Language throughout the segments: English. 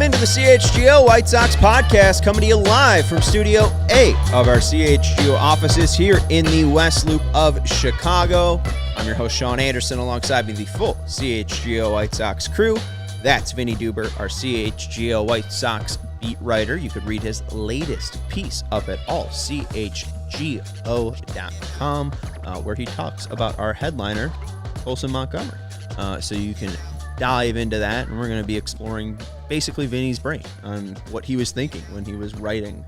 Into the CHGO White Sox podcast, coming to you live from Studio A of our CHGO offices here in the West Loop of Chicago. I'm your host, Sean Anderson, alongside me the full CHGO White Sox crew. That's Vinnie Duber, our CHGO White Sox beat writer. You could read his latest piece up at ALLCITY.com, where he talks about our headliner, Colson Montgomery. So you can dive into that, and we're going to be exploring basically Vinny's brain on what he was thinking when he was writing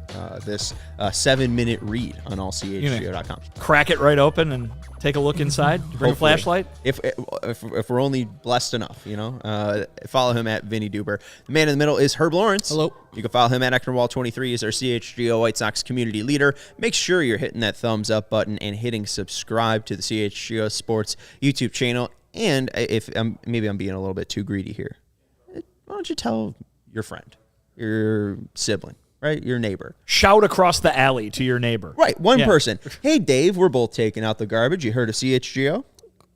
this 7-minute read on allchgo.com. Crack it right open and take a look inside. Bring a flashlight. If we're only blessed enough, follow him at Vinnie Duber. The man in the middle is Herb Lawrence. Hello. You can follow him at Ecknerwall23. He's our CHGO White Sox community leader. Make sure you're hitting that thumbs up button and hitting subscribe to the CHGO Sports YouTube channel. And if maybe I'm being a little bit too greedy here, why don't you tell your friend, your sibling, right, your neighbor? Shout across the alley to your neighbor. Right, one person. Hey, Dave, we're both taking out the garbage. You heard of CHGO?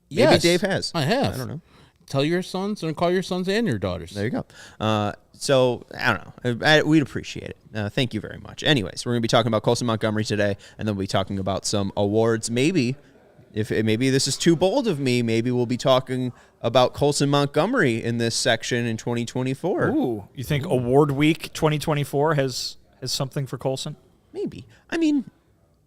Yes, maybe Dave has. I have. I don't know. Tell your sons and call your sons and your daughters. There you go. So, I don't know. We'd appreciate it. Thank you very much. Anyways, we're going to be talking about Colson Montgomery today, and then we'll be talking about some awards. Maybe this is too bold of me, maybe we'll be talking about Colson Montgomery in this section in 2024. Ooh, you think Award Week 2024 has something for Colson? Maybe. I mean,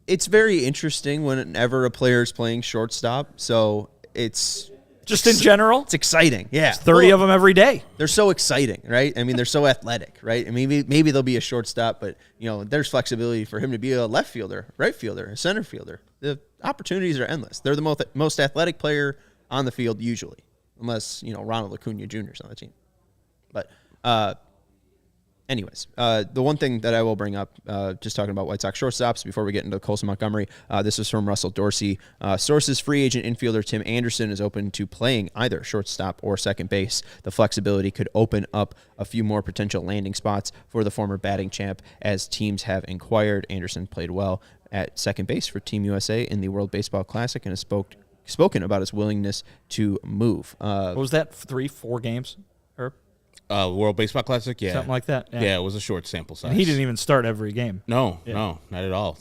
it's very interesting whenever a player is playing shortstop, so it's just in general? It's exciting, yeah. There's 30 of them every day. They're so exciting, right? I mean, they're so athletic, right? And maybe they'll be a shortstop, but there's flexibility for him to be a left fielder, right fielder, a center fielder. The opportunities are endless. They're the most athletic player on the field usually, unless Ronald Acuna Jr. is on the team. But anyways, the one thing that I will bring up, just talking about White Sox shortstops before we get into Colson Montgomery, this is from Russell Dorsey. Sources free agent infielder Tim Anderson is open to playing either shortstop or second base. The flexibility could open up a few more potential landing spots for the former batting champ as teams have inquired. Anderson played well at second base for Team USA in the World Baseball Classic and has spoken about his willingness to move. What was that, 3-4 games? World Baseball Classic, yeah. Something like that. Yeah, it was a short sample size. And he didn't even start every game. No, not at all.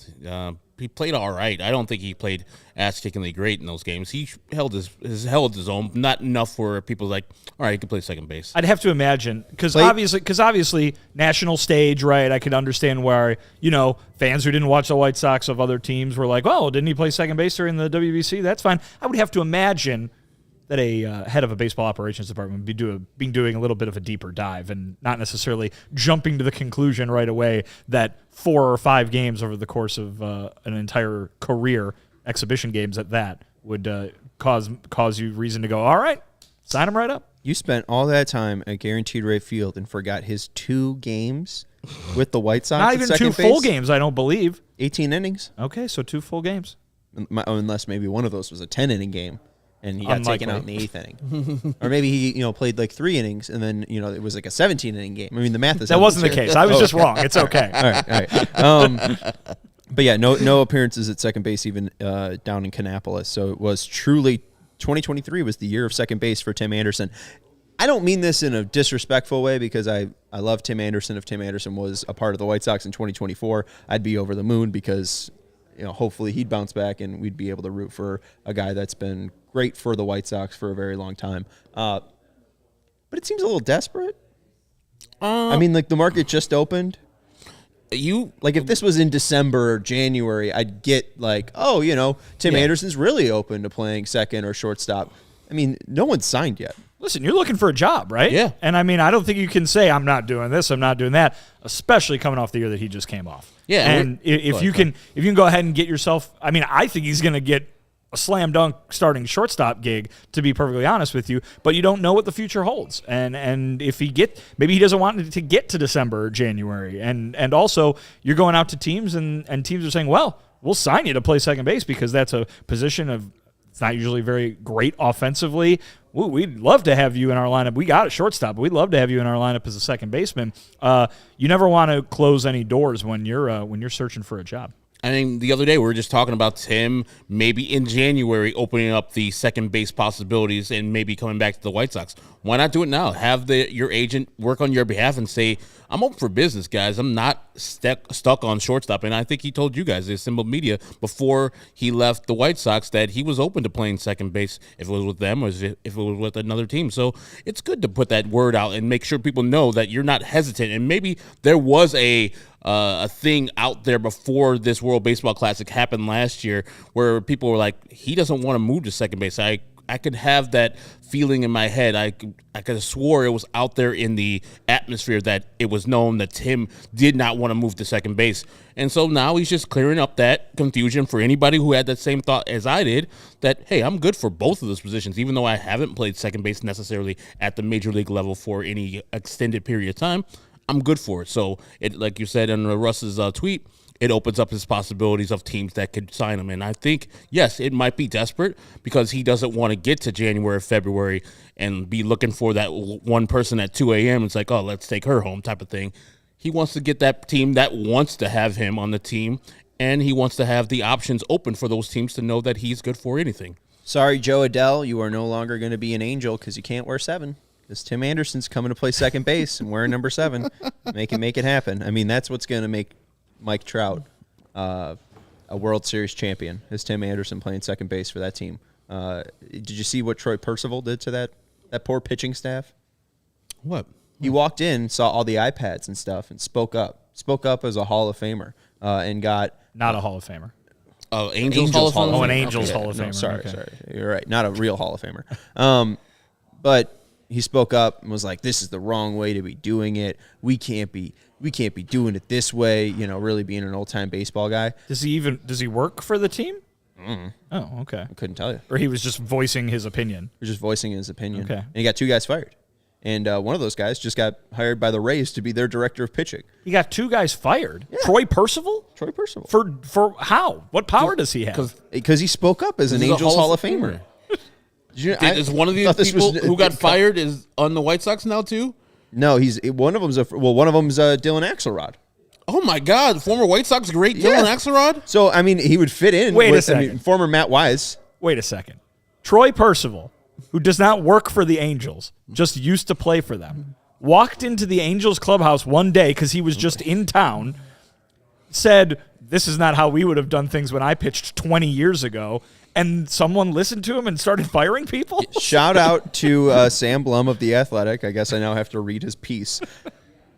He played all right. I don't think he played ass-kickingly great in those games. He held his own, not enough for people like, all right, he can play second base. I'd have to imagine, because obviously national stage, right? I could understand where fans who didn't watch the White Sox of other teams were like, "Oh, didn't he play second base during the WBC?" That's fine. I would have to imagine that a head of a baseball operations department would be doing a little bit of a deeper dive and not necessarily jumping to the conclusion right away that 4 or 5 games over the course of an entire career, exhibition games at that, would cause you reason to go, all right, sign him right up. You spent all that time at Guaranteed Rate Field and forgot his 2 games with the White Sox. Not even 2 full games, I don't believe. 18 innings. Okay, so 2 full games. Unless maybe one of those was a 10-inning game. And he got Unlikely. taken out in the 8th inning. Or maybe he played like 3 innings, and then it was like a 17-inning game. I mean, the math is... That wasn't the case. I was just wrong. It's okay. All right. But yeah, no appearances at second base even down in Kannapolis. So it was truly... 2023 was the year of second base for Tim Anderson. I don't mean this in a disrespectful way because I love Tim Anderson. If Tim Anderson was a part of the White Sox in 2024, I'd be over the moon because... hopefully he'd bounce back and we'd be able to root for a guy that's been great for the White Sox for a very long time. But it seems a little desperate. I mean, like the market just opened. If this was in December or January, I'd get like, Tim Anderson's really open to playing second or shortstop. I mean, no one's signed yet. Listen, you're looking for a job, right? Yeah. And I mean, I don't think you can say I'm not doing this, I'm not doing that, especially coming off the year that he just came off. Yeah. And if you can go ahead and get yourself, I mean, I think he's going to get a slam dunk starting shortstop gig, to be perfectly honest with you, but you don't know what the future holds. And if maybe he doesn't want to get to December or January. And also you're going out to teams and teams are saying, well, we'll sign you to play second base because that's a position it's not usually very great offensively. We'd love to have you in our lineup. We got a shortstop, but we'd love to have you in our lineup as a second baseman. You never want to close any doors when you're searching for a job. I mean, the other day we were just talking about Tim maybe in January opening up the second base possibilities and maybe coming back to the White Sox. Why not do it now? Have your agent work on your behalf and say, I'm open for business, guys. I'm not stuck on shortstop. And I think he told you guys, the Assembled Media, before he left the White Sox that he was open to playing second base if it was with them or if it was with another team. So it's good to put that word out and make sure people know that you're not hesitant. And maybe there was a thing out there before this World Baseball Classic happened last year where people were like, he doesn't want to move to second base. I could have that feeling in my head. I could have swore it was out there in the atmosphere that it was known that Tim did not want to move to second base. And so now he's just clearing up that confusion for anybody who had that same thought as I did, that, hey, I'm good for both of those positions, even though I haven't played second base necessarily at the major league level for any extended period of time. I'm good for it. So, like you said in Russ's tweet, it opens up his possibilities of teams that could sign him. And I think, yes, it might be desperate because he doesn't want to get to January or February and be looking for that one person at 2 a.m. It's like, oh, let's take her home type of thing. He wants to get that team that wants to have him on the team, and he wants to have the options open for those teams to know that he's good for anything. Sorry, Joe Adele, you are no longer going to be an Angel because you can't wear 7. Because Tim Anderson's coming to play second base and wearing number 7. Make it happen. I mean, that's what's going to make Mike Trout a World Series champion, is Tim Anderson playing second base for that team. Did you see what Troy Percival did to that poor pitching staff? What? He walked in, saw all the iPads and stuff, and spoke up. Spoke up as a Hall of Famer and got... Not a Hall of Famer. Oh, Angels Hall of Famer? Oh, an Angels okay. Hall of Famer. Sorry. You're right. Not a real Hall of Famer. But... he spoke up and was like, this is the wrong way to be doing it. We can't be doing it this way, really being an old-time baseball guy. Does he work for the team? Mm-hmm. Oh, okay. I couldn't tell you. Or he was just voicing his opinion. He was just voicing his opinion. Okay. And he got 2 guys fired. And one of those guys just got hired by the Rays to be their director of pitching. He got 2 guys fired? Yeah. Troy Percival? Troy Percival. For how? What power does he have? Because he spoke up as an Angels Hall of Famer. Is one of these people who got fired is on the White Sox now too? No, one of them's Dylan Axelrod. Oh my God, former White Sox great Dylan Axelrod. So I mean, he would fit in. Wait a second. Former Matt Wise. Wait a second. Troy Percival, who does not work for the Angels, just used to play for them, walked into the Angels clubhouse one day because he was just in town, said, "This is not how we would have done things when I pitched 20 years ago." And someone listened to him and started firing people? Shout out to Sam Blum of The Athletic. I guess I now have to read his piece.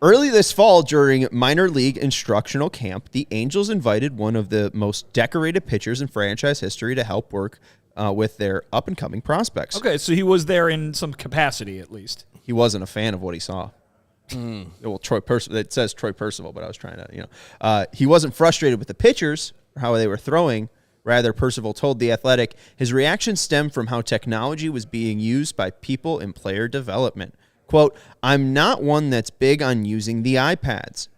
Early this fall, during minor league instructional camp, the Angels invited one of the most decorated pitchers in franchise history to help work with their up-and-coming prospects. Okay, so he was there in some capacity at least. He wasn't a fan of what he saw. Well, Troy Percival. It says Troy Percival, but I was trying to, he wasn't frustrated with the pitchers or how they were throwing. Rather, Percival told The Athletic his reaction stemmed from how technology was being used by people in player development. Quote, "I'm not one that's big on using the iPads,"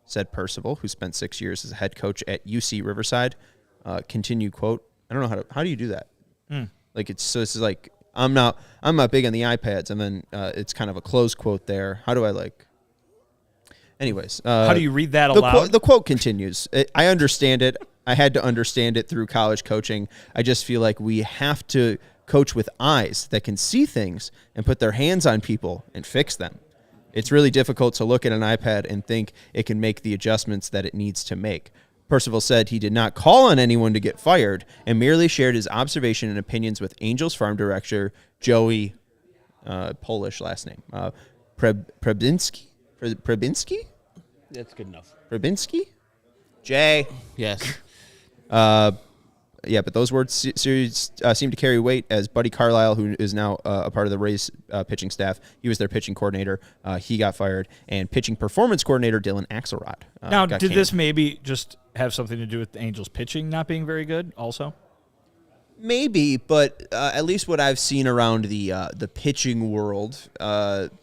said Percival, who spent 6 years as a head coach at UC Riverside. Continued, quote, "I don't know how do you do that? Like it's like I'm not big on the iPads," and then it's kind of a close quote there. How do I Anyways, how do you read that aloud? The quote continues. I understand it. I had to understand it through college coaching. I just feel like we have to coach with eyes that can see things and put their hands on people and fix them. It's really difficult to look at an iPad and think it can make the adjustments that it needs to make. Percival said he did not call on anyone to get fired and merely shared his observation and opinions with Angels farm director Joey, Polish last name, Prebinski? That's good enough. Prebinski? Jay. Yes. But those words seem to carry weight as Buddy Carlisle, who is now a part of the Rays pitching staff, he was their pitching coordinator. He got fired. And pitching performance coordinator Dylan Axelrod now, did this maybe just have something to do with the Angels pitching not being very good also? Maybe, but at least what I've seen around the pitching world,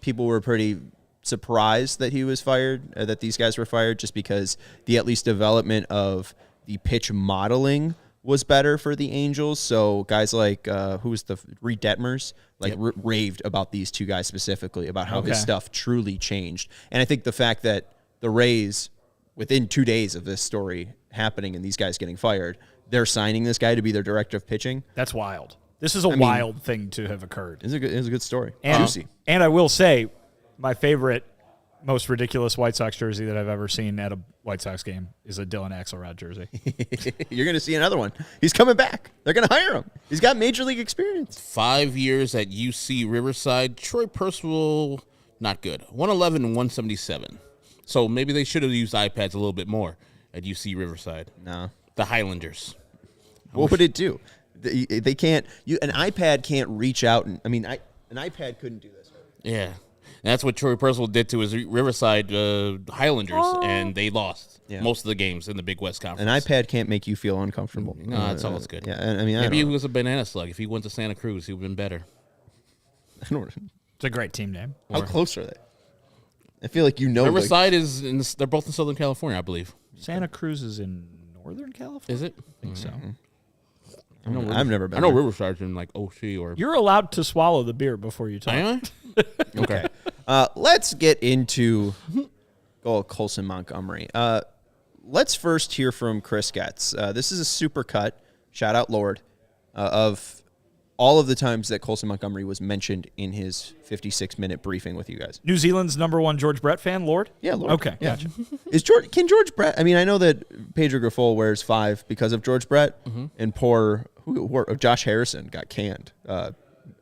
people were pretty surprised that he was fired, that these guys were fired, just because the at least development of the pitch modeling was better for the Angels. So guys like who was the Reed Detmers, raved about these two guys specifically, about how his stuff truly changed. And I think the fact that the Rays, within 2 days of this story happening and these guys getting fired, they're signing this guy to be their director of pitching. That's wild. This is a wild thing to have occurred. It's a good story. And, Juicy. And I will say, my favorite, most ridiculous White Sox jersey that I've ever seen at a White Sox game is a Dylan Axelrod jersey. You're going to see another one. He's coming back. They're going to hire him. He's got Major League experience. 5 years at UC Riverside. Troy Percival, not good. 111 and 177. So maybe they should have used iPads a little bit more at UC Riverside. No. The Highlanders. What would it do? They can't. An iPad can't reach out. An iPad couldn't do this. Yeah. And that's what Troy Percival did to his Riverside Highlanders, and they lost most of the games in the Big West Conference. An iPad can't make you feel uncomfortable. No, that's all it's good. Yeah, I mean, maybe he was a banana slug. If he went to Santa Cruz, he would have been better. It's a great team name. How close are they? I feel like Riverside is they're both in Southern California, I believe. Santa Cruz is in Northern California? Is it? I think so. I've never been. I know Riverside's in like Oshie or. You're allowed to swallow the beer before you talk. Am I? Okay. Let's get into Colson Montgomery. Let's first hear from Chris Getz. This is a super cut, shout out Lord, of all of the times that Colson Montgomery was mentioned in his 56-minute briefing with you guys. New Zealand's #1 George Brett fan, Lord? Yeah, Lord. Okay, yeah. gotcha. Can George Brett, I mean, I know that Pedro Grifol wears 5 because of George Brett, and poor Josh Harrison got canned.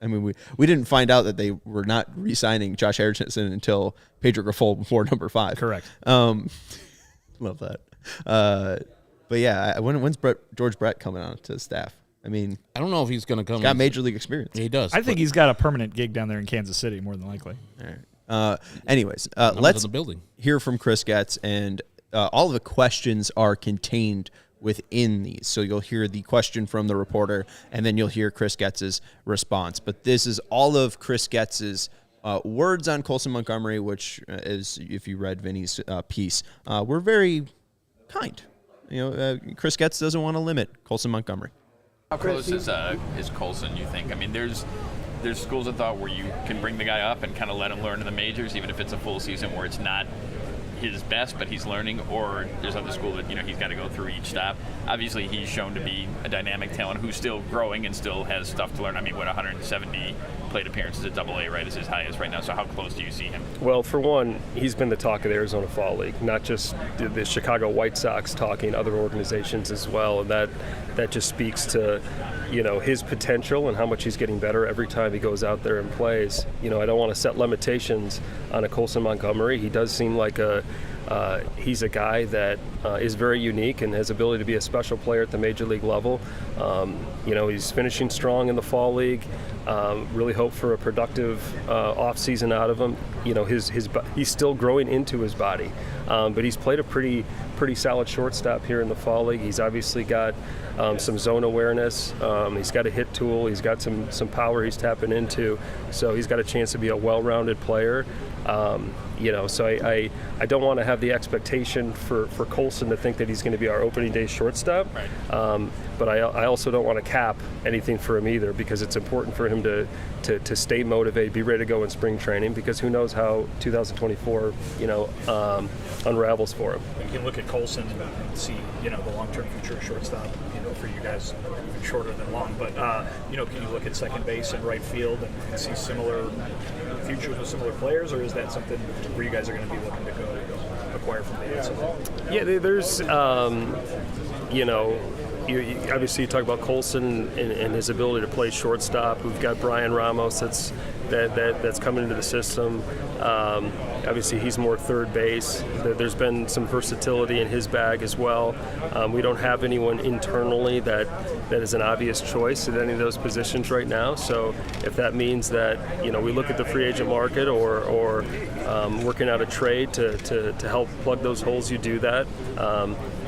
I mean, we didn't find out that they were not re-signing Josh Harrison until Pedro Grifol wore number 5. Correct. Love that. But yeah, when's George Brett coming on to staff? I mean, I don't know if he's going to come. He's got Major League experience. Yeah, he does. I think he's got a permanent gig down there in Kansas City, more than likely. All right. Anyways, let's building. Hear from Chris Getz, and all of the questions are contained within these. So you'll hear the question from the reporter, and then you'll hear Chris Getz's response. But this is all of Chris Getz's words on Colson Montgomery, which is, if you read Vinny's piece, were very kind. Chris Getz doesn't want to limit Colson Montgomery. How close is Colson, you think? I mean, there's schools of thought where you can bring the guy up and kind of let him learn in the majors, even if it's a full season where it's not his best, but he's learning, or there's other school that, he's got to go through each stop. Obviously, he's shown to be a dynamic talent who's still growing and still has stuff to learn. I mean, 170 plate appearances at AA, right, is his highest right now. So how close do you see him? Well, for one, he's been the talk of the Arizona Fall League, not just the Chicago White Sox talking, other organizations as well, and that just speaks to, his potential and how much he's getting better every time he goes out there and plays. I don't want to set limitations on a Colson Montgomery. He does seem like he's a guy that is very unique and has ability to be a special player at the major league level. He's finishing strong in the fall league. Really hope for a productive off season out of him. He's still growing into his body, but he's played a pretty solid shortstop here in the fall league. He's obviously got some zone awareness. He's got a hit tool. He's got some power he's tapping into. So he's got a chance to be a well-rounded player. So I don't want to have the expectation for Colson to think that he's going to be our opening day shortstop. Right. But I also don't want to cap anything for him either, because it's important for him to stay motivated, be ready to go in spring training, because who knows how 2024 unravels for him. You can look at Colson and see the long-term future of shortstop. For you guys, shorter than long, but can you look at second base and right field and see similar futures with similar players, or is that something where you guys are going to be looking to go acquire from the outside? Yeah, there's obviously you talk about Colson and his ability to play shortstop. We've got Brian Ramos that's that's coming into the system. Obviously, he's more third base. There's been some versatility in his bag as well. We don't have anyone internally that is an obvious choice at any of those positions right now. So if that means that we look at the free agent market or working out a trade to help plug those holes, you do that.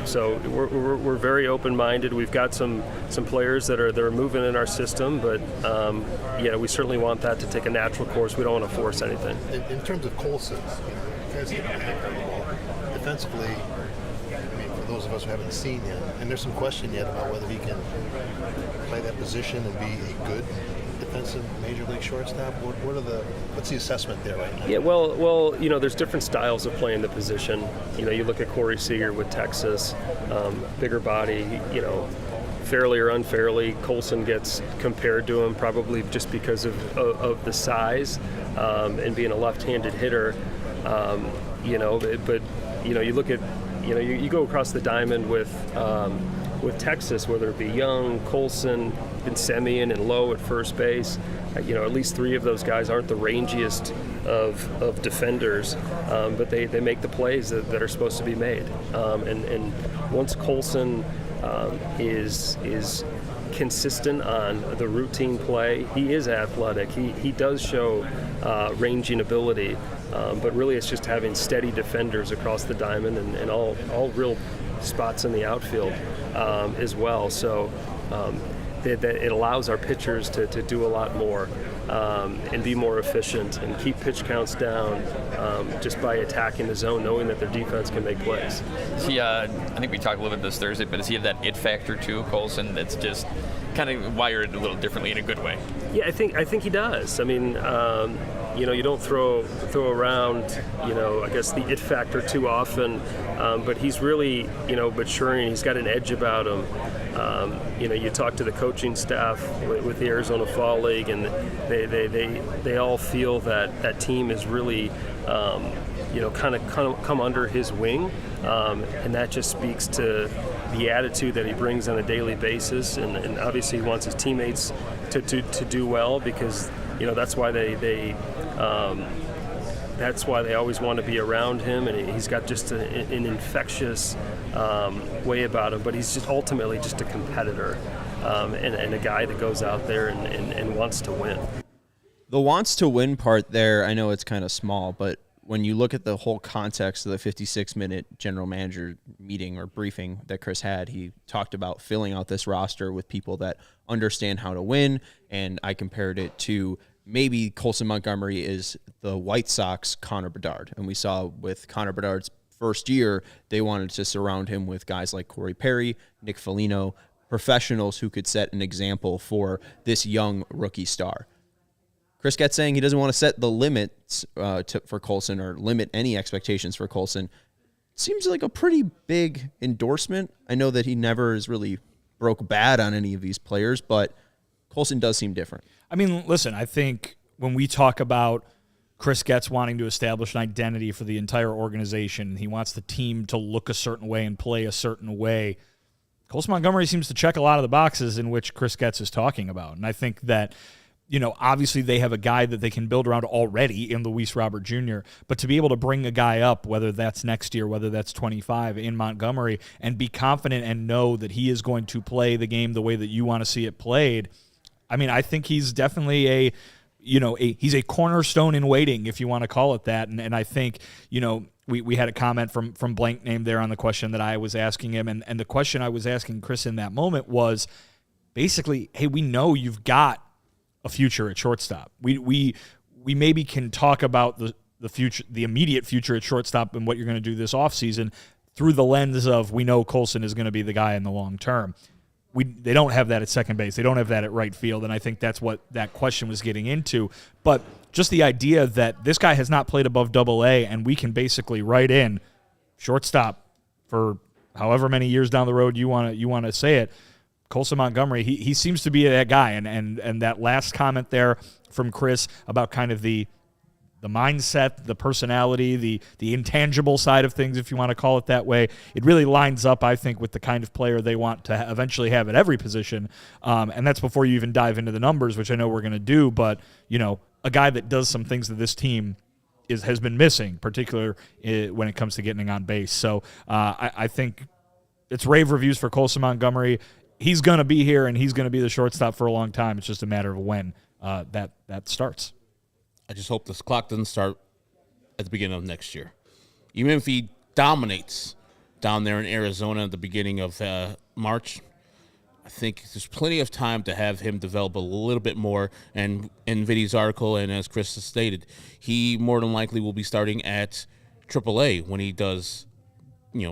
So we're very open-minded. We've got some players that are moving in our system, but we certainly want that to take a natural course. We don't want to force anything. In terms of Colson, you guys have the ball defensively. I mean, for those of us who haven't seen him, and there's some question yet about whether he can play that position and be a good defensive major league shortstop. What's the assessment there right now? Yeah, well, there's different styles of playing the position. You look at Corey Seager with Texas, bigger body. Fairly or unfairly, Colson gets compared to him probably just because of the size and being a left-handed hitter. But you look at you go across the diamond with Texas, whether it be Young, Colson, and Semien, and Lowe at first base. At least three of those guys aren't the rangiest of defenders, but they make the plays that are supposed to be made. And once Colson is consistent on the routine play, he is athletic. He does show ranging ability, but really it's just having steady defenders across the diamond and all real spots in the outfield as well. So that it allows our pitchers to do a lot more and be more efficient and keep pitch counts down just by attacking the zone, knowing that their defense can make plays. I think we talked a little bit this Thursday, but does he have that it factor too, Colson, that's just kind of wired a little differently in a good way? Yeah, I think he does. I mean, you don't throw around, I guess the it factor too often, but he's really, maturing. He's got an edge about him. You talk to the coaching staff with the Arizona Fall League, and they all feel that team is really, kind of come under his wing, and that just speaks to the attitude that he brings on a daily basis, and obviously he wants his teammates to do well, because that's why they always want to be around him, and he's got just an infectious way about him. But he's just ultimately just a competitor and a guy that goes out there and wants to win. The wants to win part there, I know it's kind of small, but when you look at the whole context of the 56-minute general manager meeting or briefing that Chris had, he talked about filling out this roster with people that understand how to win, and I compared it to maybe Colson Montgomery is the White Sox Connor Bedard. And we saw with Connor Bedard's first year, they wanted to surround him with guys like Corey Perry, Nick Foligno, professionals who could set an example for this young rookie star. Chris Getz saying he doesn't want to set the limits for Colson or limit any expectations for Colson. Seems like a pretty big endorsement. I know that he never has really broke bad on any of these players, but Colson does seem different. I mean, listen, I think when we talk about Chris Getz wanting to establish an identity for the entire organization, he wants the team to look a certain way and play a certain way, Colson Montgomery seems to check a lot of the boxes in which Chris Getz is talking about. And I think that, obviously they have a guy that they can build around already in Luis Robert Jr., but to be able to bring a guy up, whether that's next year, whether that's 25 in Montgomery, and be confident and know that he is going to play the game the way that you want to see it played, I mean, I think he's definitely he's a cornerstone in waiting, if you want to call it that. And I think, we had a comment from blank name there on the question that I was asking him. And the question I was asking Chris in that moment was basically, hey, we know you've got a future at shortstop. We maybe can talk about the future, the immediate future at shortstop and what you're going to do this offseason through the lens of we know Colson is going to be the guy in the long term. They don't have that at second base. They don't have that at right field, and I think that's what that question was getting into. But just the idea that this guy has not played above Double-A, and we can basically write in shortstop for however many years down the road you want to say it. Colson Montgomery, he seems to be that guy, and that last comment there from Chris about kind of the mindset, the personality, the intangible side of things, if you want to call it that way, it really lines up, I think, with the kind of player they want to eventually have at every position. And that's before you even dive into the numbers, which I know we're going to do. But, a guy that does some things that this team has been missing, particularly when it comes to getting on base. So I think it's rave reviews for Colson Montgomery. He's going to be here, and he's going to be the shortstop for a long time. It's just a matter of when that starts. I just hope this clock doesn't start at the beginning of next year. Even if he dominates down there in Arizona at the beginning of March, I think there's plenty of time to have him develop a little bit more. And in Vinnie's article, and as Chris has stated, he more than likely will be starting at AAA when he does,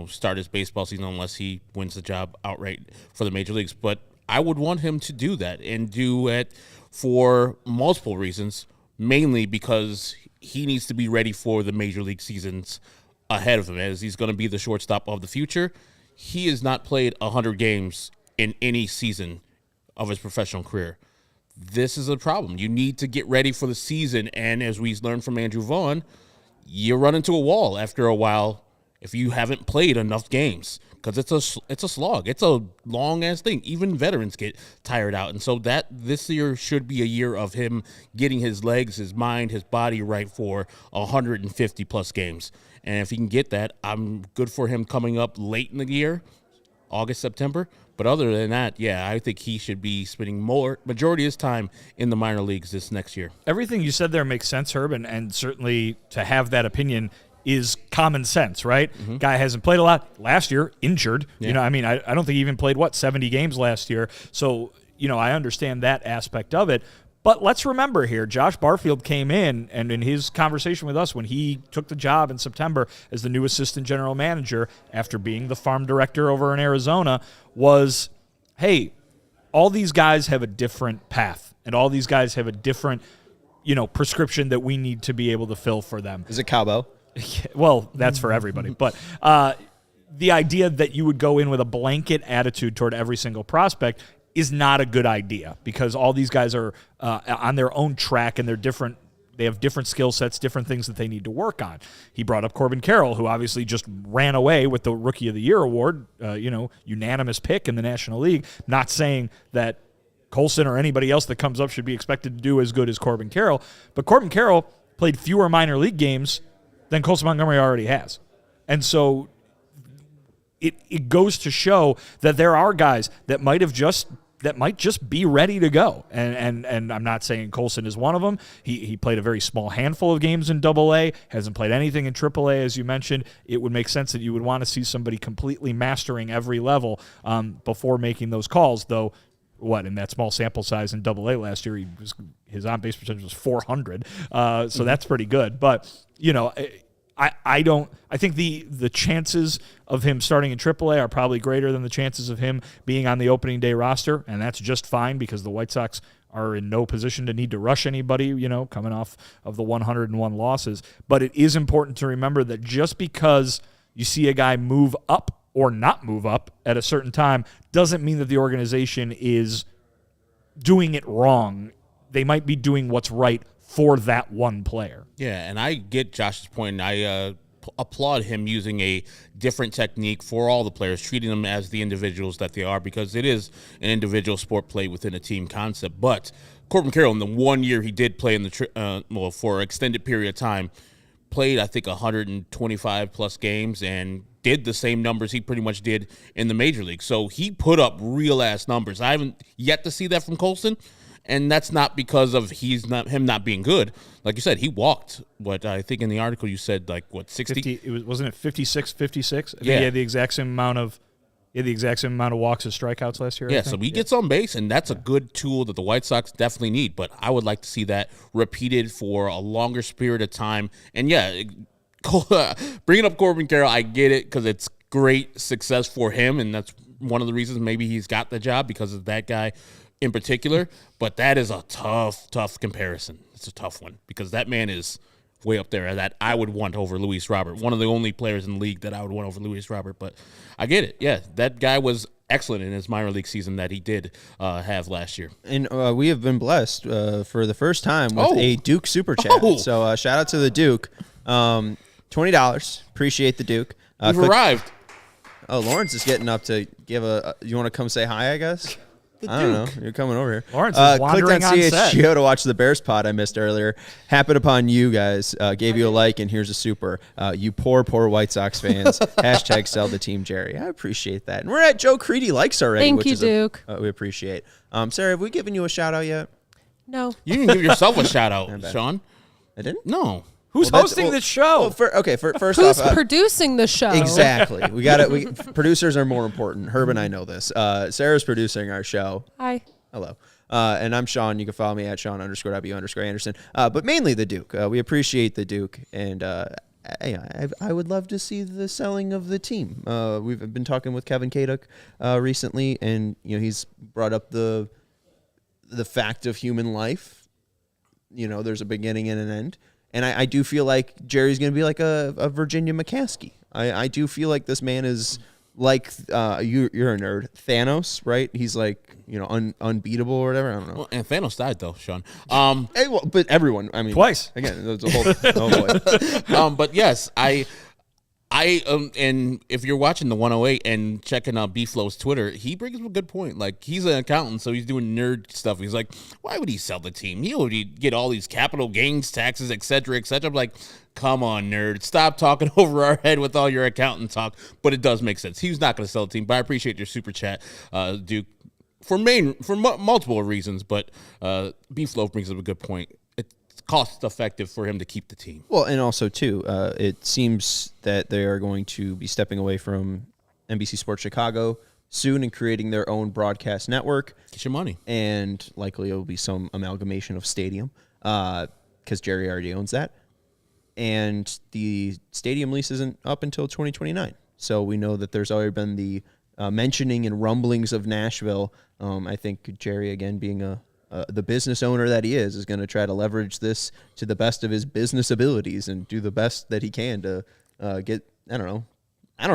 start his baseball season, unless he wins the job outright for the major leagues. But I would want him to do that and do it for multiple reasons, mainly because he needs to be ready for the major league seasons ahead of him, as he's going to be the shortstop of the future. He has not played 100 games in any season of his professional career. This is a problem. You need to get ready for the season, and as we learned from Andrew Vaughn, you run into a wall after a while if you haven't played enough games, because it's a slog. It's a long-ass thing. Even veterans get tired out, and so that this year should be a year of him getting his legs, his mind, his body right for 150-plus games. And if he can get that, I'm good for him coming up late in the year, August, September. But other than that, yeah, I think he should be spending majority of his time in the minor leagues this next year. Everything you said there makes sense, Herb, and certainly to have that opinion is common sense, right? Mm-hmm. Guy hasn't played a lot. Last year, injured. Yeah. I don't think he even played, 70 games last year. So, I understand that aspect of it. But let's remember here, Josh Barfield came in, and in his conversation with us when he took the job in September as the new assistant general manager after being the farm director over in Arizona, was, hey, all these guys have a different path, and all these guys have a different, prescription that we need to be able to fill for them. Is it cowbell? Well, that's for everybody. But the idea that you would go in with a blanket attitude toward every single prospect is not a good idea, because all these guys are on their own track, and they're different. They have different skill sets, different things that they need to work on. He brought up Corbin Carroll, who obviously just ran away with the Rookie of the Year award, unanimous pick in the National League. Not saying that Colson or anybody else that comes up should be expected to do as good as Corbin Carroll, but Corbin Carroll played fewer minor league games than Colson Montgomery already has. And so it goes to show that there are guys that might just be ready to go. And I'm not saying Colson is one of them. He played a very small handful of games in AA, hasn't played anything in AAA, as you mentioned. It would make sense that you would want to see somebody completely mastering every level before making those calls, though. In that small sample size in AA last year, his on-base percentage was 400. So that's pretty good. But, I think the chances of him starting in AAA are probably greater than the chances of him being on the opening day roster, and that's just fine because the White Sox are in no position to need to rush anybody, coming off of the 101 losses. But it is important to remember that just because you see a guy move up or not move up at a certain time doesn't mean that the organization is doing it wrong. They might be doing what's right for that one player. Yeah, and I get Josh's point, and I applaud him using a different technique for all the players, treating them as the individuals that they are, because it is an individual sport play within a team concept. But Corbin Carroll, in the 1 year he did play in the for an extended period of time, played, I think, 125-plus games and did the same numbers he pretty much did in the major league. So he put up real-ass numbers. I haven't yet to see that from Colson, and that's not because of him not being good. Like you said, he walked, I think in the article you said, 60? 50, wasn't it 56, 56? I think yeah. He had the exact same amount of walks as strikeouts last year. Yeah, so he gets on base, and that's a good tool that the White Sox definitely need. But I would like to see that repeated for a longer period of time. And yeah, bringing up Corbin Carroll, I get it, because it's great success for him, and that's one of the reasons maybe he's got the job, because of that guy in particular. But that is a tough comparison. It's a tough one, because that man is way up there that I would want over Luis Robert. One of the only players in the league that I would want over Luis Robert. But I get it. Yeah, that guy was excellent in his minor league season that he did have last year. And we have been blessed for the first time with a Duke Super Chat. So shout out to the Duke. $20. Appreciate the Duke. We've arrived. Oh, Lawrence is getting up to give you want to come say hi, I guess? I don't know. You're coming over here. Lawrence is wandering clicked on on set. CHGO to watch the Bears pod I missed earlier. Happened upon you guys. Gave you a like, and here's a super. You poor White Sox fans. Hashtag sell the team, Jerry. I appreciate that. And we're at Joe Creedy likes already. Thank which you, is Duke. We appreciate. Sarah, have we given you a shout out yet? No. You didn't give yourself a shout out, Sean. I didn't? No. Who's hosting this show? First Who's off, producing the show? exactly. We got it. Producers are more important. Herb and I know this. Sarah's producing our show. Hi. Hello. And I'm Sean. You can follow me at Sean_W_Anderson. But mainly the Duke. We appreciate the Duke. And I would love to see the selling of the team. We've been talking with Kevin Kaduk recently, and he's brought up the fact of human life. There's a beginning and an end. And I do feel like Jerry's going to be like a Virginia McCaskey. I do feel like this man is like, you're a nerd, Thanos, right? He's like, unbeatable or whatever. I don't know. Well, and Thanos died, though, Sean. But everyone, I mean. Twice. Again, there's a whole, oh boy. But yes, and if you're watching the 108 and checking out B-Flow's Twitter, he brings up a good point. Like, he's an accountant, so he's doing nerd stuff. He's like, why would he sell the team? He would get all these capital gains taxes, et cetera, et cetera. I'm like, come on, nerd. Stop talking over our head with all your accountant talk. But it does make sense. He's not going to sell the team, but I appreciate your super chat, Duke, for multiple reasons. But B-Flow brings up a good point. Cost effective for him to keep the team. Well, and also too, it seems that they are going to be stepping away from NBC Sports Chicago soon and creating their own broadcast network. Get your money. And likely it will be some amalgamation of stadium because Jerry already owns that. And the stadium lease isn't up until 2029. So we know that there's already been the mentioning and rumblings of Nashville. I think Jerry, again, being the business owner that he is going to try to leverage this to the best of his business abilities and do the best that he can to get. I don't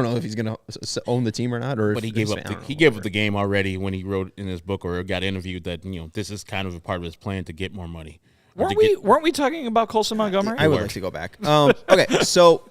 know if he's going to own the team or not. But he gave up the game already when he wrote in his book or got interviewed that this is kind of a part of his plan to get more money. Weren't we talking about Colson Montgomery? I would like to go back. Okay, so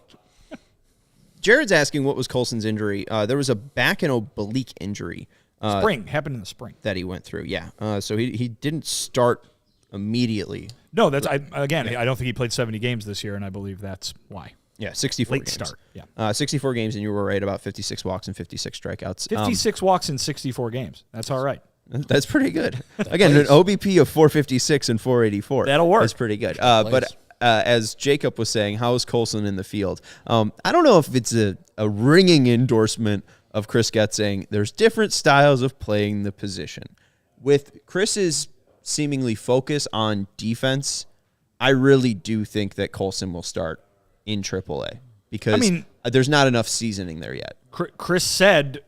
Jared's asking what was Colson's injury. There was a back and oblique injury. Happened in the spring that he went through. Yeah. So he didn't start immediately. No, I don't think he played 70 games this year, and I believe that's why. Yeah, 64 late games. Start. Yeah, 64 games, and you were right about 56 walks and 56 strikeouts. 56 walks in 64 games. That's all right. That's pretty good. Again, an OBP of 456 and 484. That'll work. That's pretty good. But as Jacob was saying, how is Colson in the field? I don't know if it's a ringing endorsement of Chris Getz saying there's different styles of playing the position. With Chris's seemingly focus on defense, I really do think that Colson will start in AAA because there's not enough seasoning there yet. Chris said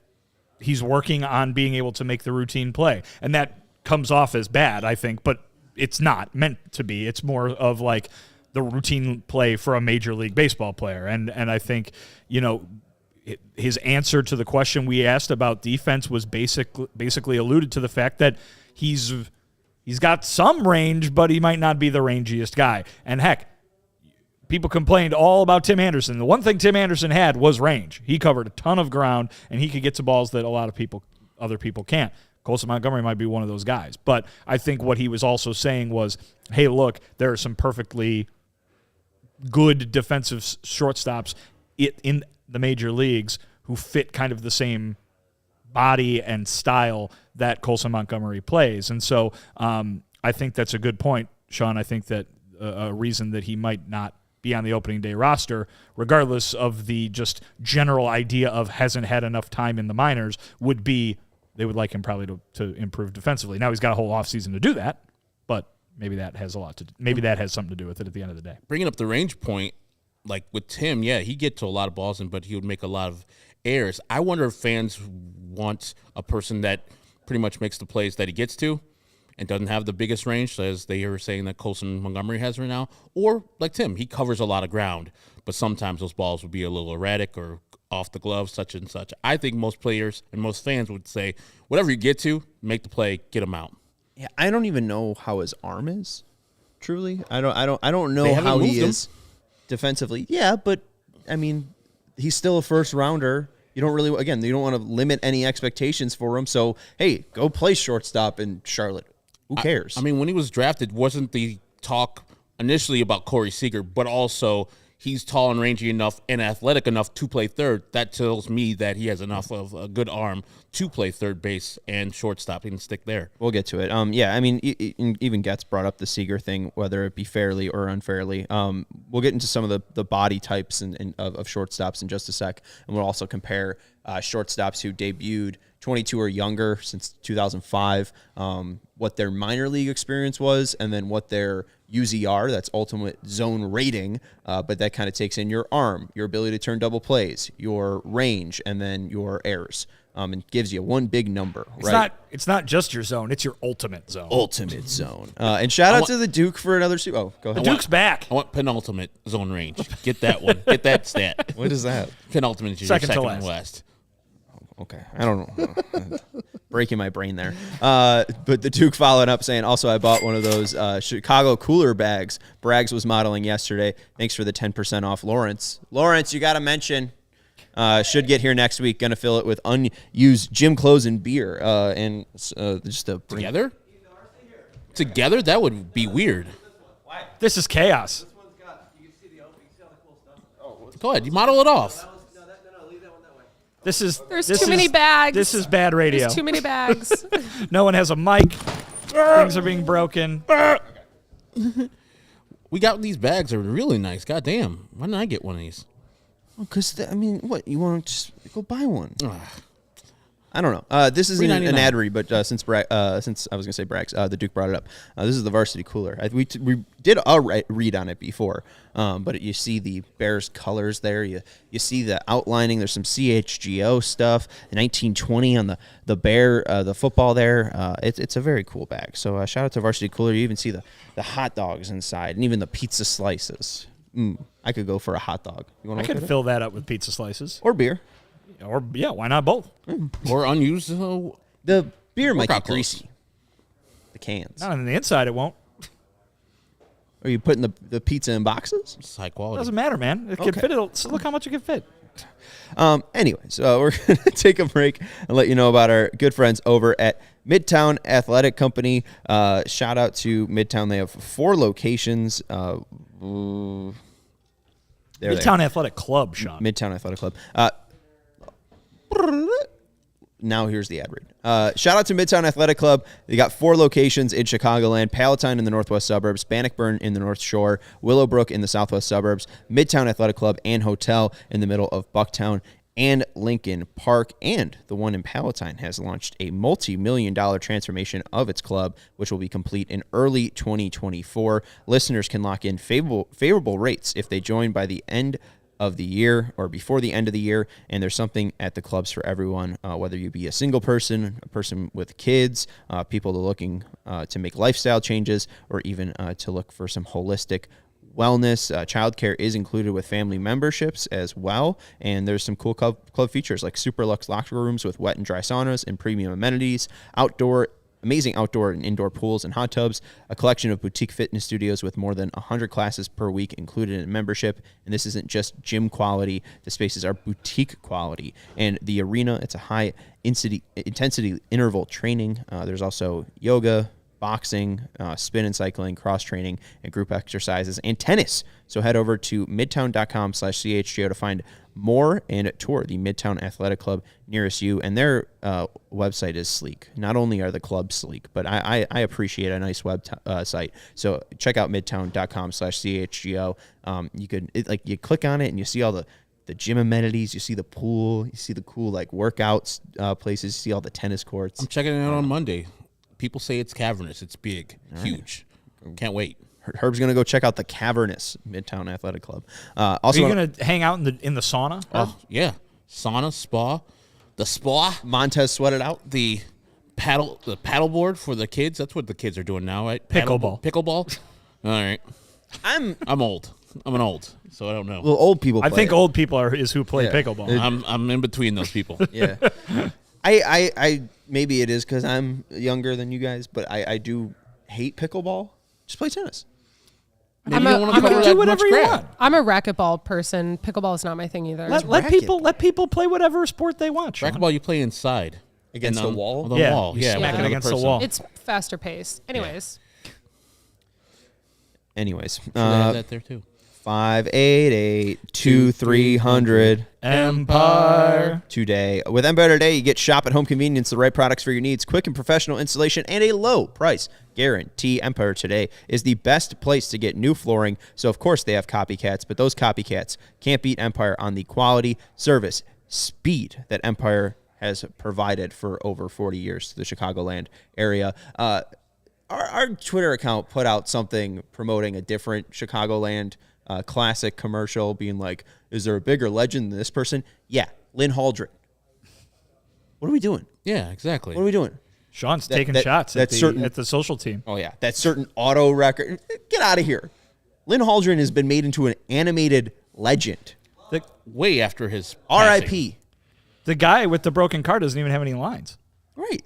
he's working on being able to make the routine play, and that comes off as bad, I think, but it's not meant to be. It's more of like the routine play for a Major League Baseball player, and I think, his answer to the question we asked about defense was basically alluded to the fact that he's got some range, but he might not be the rangiest guy. And heck, people complained all about Tim Anderson. The one thing Tim Anderson had was range. He covered a ton of ground, and he could get to balls that a lot of other people can't. Colson Montgomery might be one of those guys. But I think what he was also saying was, hey, look, there are some perfectly good defensive shortstops in the major leagues who fit kind of the same body and style that Colson Montgomery plays. And so I think that's a good point, Sean. I think that a reason that he might not be on the opening day roster, regardless of the just general idea of hasn't had enough time in the minors, would be they would like him probably to improve defensively. Now he's got a whole offseason to do that, but maybe that has something to do with it at the end of the day. Bringing up the range point, like with Tim, he get to a lot of balls, but he would make a lot of errors. I wonder if fans want a person that pretty much makes the plays that he gets to and doesn't have the biggest range, as they are saying that Colson Montgomery has right now, or like Tim, he covers a lot of ground, but sometimes those balls would be a little erratic or off the glove, such and such. I think most players and most fans would say, whatever you get to, make the play, get him out. Yeah, I don't even know how his arm is. Truly, I don't know how he is defensively. Yeah, but I mean, he's still a first rounder, You don't want to limit any expectations for him. So, hey, go play shortstop in Charlotte. Who cares? I mean, when he was drafted, wasn't the talk initially about Corey Seager, but also he's tall and rangy enough and athletic enough to play third. That tells me that he has enough of a good arm to play third base and shortstop and stick there. We'll get to it. Yeah, I mean, even Getz brought up the Seager thing, whether it be fairly or unfairly. We'll get into some of the body types of shortstops in just a sec, and we'll also compare shortstops who debuted 22 or younger since 2005, what their minor league experience was, and then what their UZR, that's ultimate zone rating, but that kind of takes in your arm, your ability to turn double plays, your range, and then your errors. And gives you one big number. It's not just your zone; it's your ultimate zone. Ultimate zone. And shout out to the Duke for another. Oh, go ahead. The Duke's back. I want penultimate zone range. Get that one. Get that stat. What is that? Penultimate is your second to last. Okay, I don't know. Breaking my brain there. But the Duke followed up saying, also, I bought one of those Chicago cooler bags Braggs was modeling yesterday. Thanks for the 10% off, Lawrence. Lawrence, you got to mention. Should get here next week. Going to fill it with unused gym clothes and beer. And just a together? Together? That would be weird. This is chaos. Go ahead. You model it off. There's too many bags. This is bad radio. There's too many bags. No one has a mic. Things are being broken. We got these bags. Are really nice. God damn. Why didn't I get one of these? Because, what? You want to just go buy one? I don't know. This isn't an ad read, but since I was going to say Braggs, the Duke brought it up. This is the varsity cooler. We did a read on it before, but you see the Bears colors there. You see the outlining. There's some CHGO stuff. The 1920 on the bear, the football there. It's a very cool bag. So shout out to Varsity Cooler. You even see the hot dogs inside and even the pizza slices. I could go for a hot dog. You want? I could fill that up with pizza slices or beer. Or why not both? Or unused. The beer might get greasy. The cans. Not on the inside, it won't. Are you putting the pizza in boxes? It's high quality. Doesn't matter, man. It can fit. Look how much it can fit. Anyways, we're going to take a break and let you know about our good friends over at Midtown Athletic Company. Shout out to Midtown. They have 4 locations. Midtown Athletic Club, Sean. Midtown Athletic Club. Now here's the ad read. Shout out to Midtown Athletic Club. They got 4 locations in Chicagoland: Palatine in the northwest suburbs, Bannockburn in the North Shore, Willowbrook in the southwest suburbs, Midtown Athletic Club and Hotel in the middle of Bucktown and Lincoln Park. And the one in Palatine has launched a multi-million-dollar transformation of its club, which will be complete in early 2024. Listeners can lock in favorable rates if they join by the end of the year or before the end of the year, and there's something at the clubs for everyone, whether you be a single person, a person with kids, people looking to make lifestyle changes, or even to look for some holistic wellness. Childcare is included with family memberships as well, and there's some cool club features like super luxe locker rooms with wet and dry saunas and premium amenities, amazing outdoor and indoor pools and hot tubs, a collection of boutique fitness studios with more than 100 classes per week included in membership. And this isn't just gym quality. The spaces are boutique quality. And the arena, it's a high intensity interval training. There's also yoga, boxing, spin and cycling, cross training, and group exercises, and tennis. So head over to midtown.com/CHGO to find more and tour the Midtown Athletic Club nearest you. And their website is sleek. Not only are the clubs sleek, but I appreciate a nice site. So check out midtown.com/CHGO. You click on it and you see all the gym amenities, you see the pool, you see the cool workouts places, you see all the tennis courts. I'm checking it out on Monday. People say it's cavernous. It's big, huge. Can't wait. Herb's gonna go check out the cavernous Midtown Athletic Club. Also, are you gonna hang out in the sauna? Oh yeah, sauna, spa, the spa. Montez sweated out the paddleboard for the kids. That's what the kids are doing now, right? Pickleball. Pickleball. All right. I'm old. I'm an old, so I don't know. Well, old people. I think old people is who play pickleball. I'm in between those people. Yeah. I maybe it is because I'm younger than you guys, but I do hate pickleball. Just play tennis. Maybe you don't want to cover do that whatever much you crap. want. I'm a racquetball person. Pickleball is not my thing either. Let people play whatever sport they want. Sean. Racquetball, you play inside. Against the wall? On the Yeah, wall. you Yeah, smack with it another against the person. wall. It's faster paced. Anyways, Should add that there too. 588-2300 Empire. today. With Empire Today, you get shop at home convenience, the right products for your needs, quick and professional installation, and a low price guarantee. Empire Today is the best place to get new flooring. So, of course, they have copycats, but those copycats can't beat Empire on the quality, service, speed that Empire has provided for over 40 years to the Chicagoland area. Our Twitter account put out something promoting a different Chicagoland classic commercial, being like, is there a bigger legend than this person? Yeah, Lynn Haldren. What are we doing? Yeah, exactly. What are we doing? Sean's taking shots at the social team. Oh, yeah, that certain auto record. Get out of here. Lynn Haldren has been made into an animated legend. Way after his R.I.P. The guy with the broken car doesn't even have any lines. Right.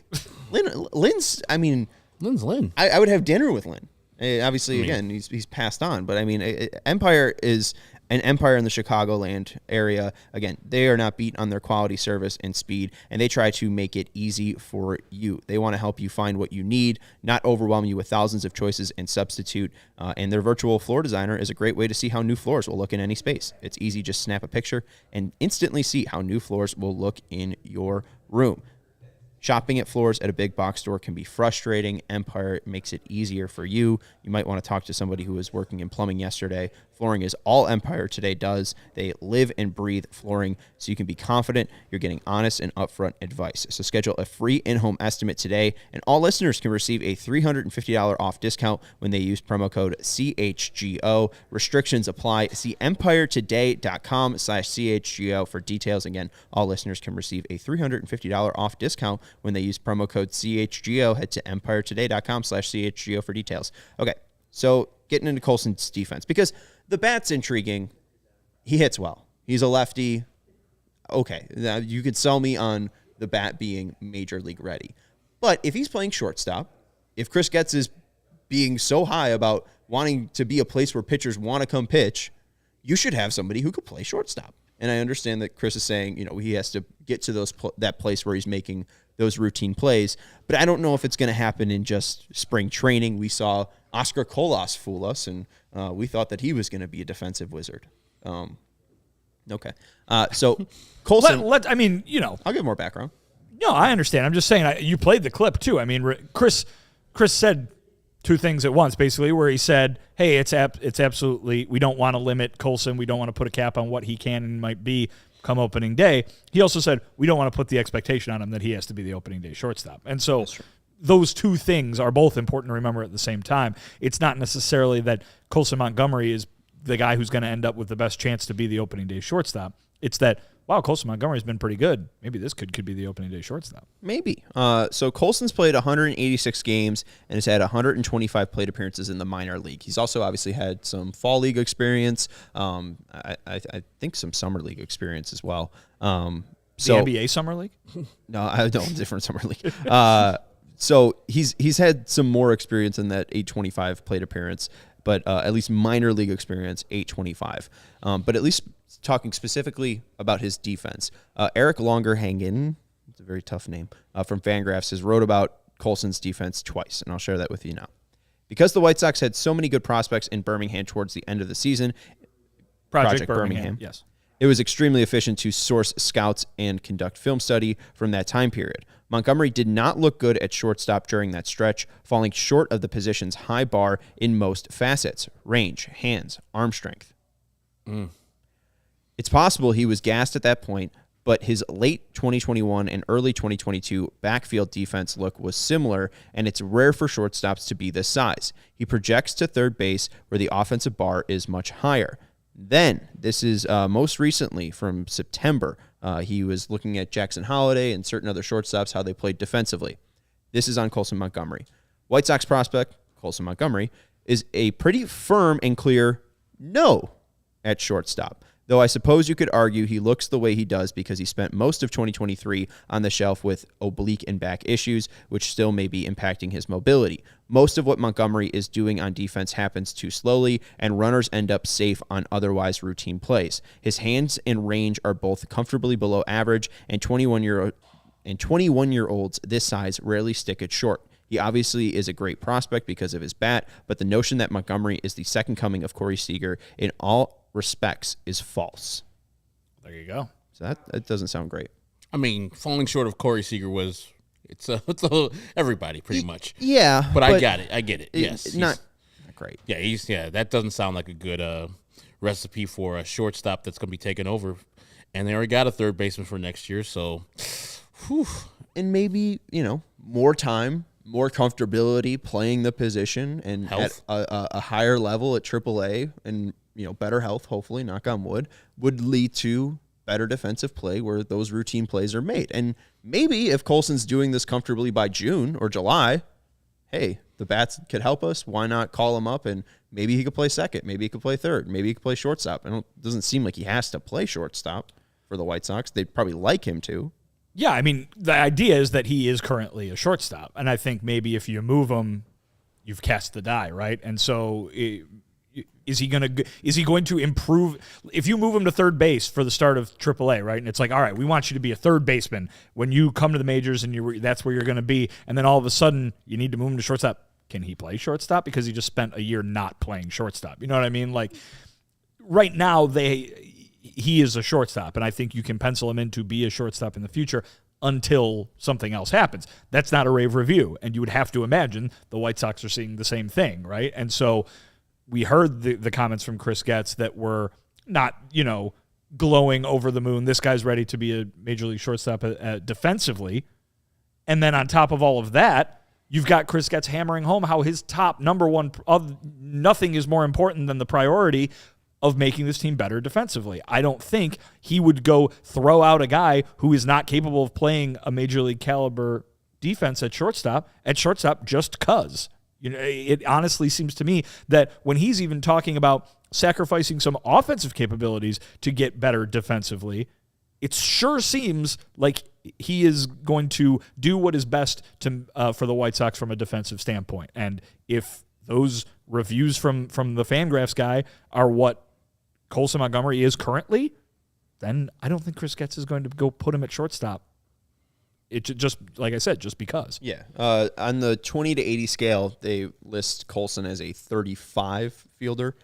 Lynn's, I mean, Lynn's Lynn. I would have dinner with Lynn. Obviously, again, he's passed on, but I mean, Empire is an empire in the Chicagoland area. Again, they are not beat on their quality, service, and speed, and they try to make it easy for you. They want to help you find what you need, not overwhelm you with thousands of choices and substitute. And their virtual floor designer is a great way to see how new floors will look in any space. It's easy, just snap a picture and instantly see how new floors will look in your room. Shopping at floors at a big box store can be frustrating. Empire makes it easier for you. You might want to talk to somebody who was working in plumbing yesterday. Flooring is all Empire Today does. They live and breathe flooring, so you can be confident you're getting honest and upfront advice. So schedule a free in-home estimate today, and all listeners can receive a $350 off discount when they use promo code CHGO. Restrictions apply. See empiretoday.com/CHGO for details. Again, all listeners can receive a $350 off discount when they use promo code CHGO. Head to empiretoday.com/CHGO for details. Okay, so getting into Colson's defense, because the bat's intriguing. He hits well. He's a lefty. Okay, now you could sell me on the bat being major league ready. But if he's playing shortstop, if Chris Getz is being so high about wanting to be a place where pitchers want to come pitch, you should have somebody who could play shortstop. And I understand that Chris is saying, he has to get to that place where he's making those routine plays. But I don't know if it's going to happen in just spring training. We saw Oscar Colas fool us, and we thought that he was going to be a defensive wizard. Okay. So Colson. I'll give more background. No, I understand. I'm just saying you played the clip too. I mean, Chris said two things at once, basically, where he said, hey, it's absolutely, we don't want to limit Colson. We don't want to put a cap on what he can and might be come opening day. He also said, we don't want to put the expectation on him that he has to be the opening day shortstop. And so those two things are both important to remember at the same time. It's not necessarily that Colson Montgomery is the guy who's going to end up with the best chance to be the opening day shortstop. It's that, wow, Colson Montgomery's been pretty good. Maybe this could be the opening day shortstop. Maybe. So Colson's played 186 games and has had 125 plate appearances in the minor league. He's also obviously had some fall league experience. I think some summer league experience as well. The NBA summer league? No, I don't. Different summer league. So he's had some more experience in that 825 plate appearance, but at least minor league experience, 825. But at least talking specifically about his defense, Eric Longerhagen, it's a very tough name, from Fangraphs, has wrote about Colson's defense twice, and I'll share that with you now. Because the White Sox had so many good prospects in Birmingham towards the end of the season, Project Birmingham, yes, it was extremely efficient to source scouts and conduct film study from that time period. Montgomery did not look good at shortstop during that stretch, falling short of the position's high bar in most facets: range, hands, arm strength. It's possible he was gassed at that point, but his late 2021 and early 2022 backfield defense look was similar, and it's rare for shortstops to be this size. He projects to third base where the offensive bar is much higher. Then, this is most recently from September, he was looking at Jackson Holliday and certain other shortstops, how they played defensively. This is on Colson Montgomery. White Sox prospect, Colson Montgomery, is a pretty firm and clear no at shortstop. Though I suppose you could argue he looks the way he does because he spent most of 2023 on the shelf with oblique and back issues, which still may be impacting his mobility. Most of what Montgomery is doing on defense happens too slowly, and runners end up safe on otherwise routine plays. His hands and range are both comfortably below average, and 21-year-olds this size rarely stick it short. He obviously is a great prospect because of his bat, but the notion that Montgomery is the second coming of Corey Seager in all respects is false. There you go. So that doesn't sound great. I mean, falling short of Corey Seager was everybody pretty much. Yeah, but I got it. I get it. Yes, not great. Yeah, that doesn't sound like a good recipe for a shortstop that's going to be taken over. And they already got a third baseman for next year, so. Whew. And maybe more time, more comfortability playing the position, and health. At a higher level at AAA, and better health, hopefully, knock on wood, would lead to better defensive play where those routine plays are made. And maybe if Colson's doing this comfortably by June or July, hey, the bats could help us. Why not call him up, and maybe he could play second, maybe he could play third, maybe he could play shortstop. It doesn't seem like he has to play shortstop for the White Sox. They'd probably like him to. Yeah, I mean, the idea is that he is currently a shortstop, and I think maybe if you move him, you've cast the die, right? And so is he going to improve if you move him to third base for the start of AAA, right? And it's like, all right, we want you to be a third baseman when you come to the majors, and that's where you're going to be. And then all of a sudden, you need to move him to shortstop. Can he play shortstop because he just spent a year not playing shortstop? You know what I mean? Like right now, he is a shortstop, and I think you can pencil him in to be a shortstop in the future until something else happens. That's not a rave review, and you would have to imagine the White Sox are seeing the same thing, right? And so we heard the comments from Chris Getz that were not, glowing over the moon. This guy's ready to be a major league shortstop defensively. And then on top of all of that, you've got Chris Getz hammering home how his top number one of nothing is more important than the priority of making this team better defensively. I don't think he would go throw out a guy who is not capable of playing a major league caliber defense at shortstop just because. It honestly seems to me that when he's even talking about sacrificing some offensive capabilities to get better defensively, it sure seems like he is going to do what is best to for the White Sox from a defensive standpoint. And if those reviews from the Fangraphs guy are what Colson Montgomery is currently, then I don't think Chris Getz is going to go put him at shortstop. It just, like I said, just because. Yeah. On the 20 to 80 scale, they list Colson as a 35 fielder,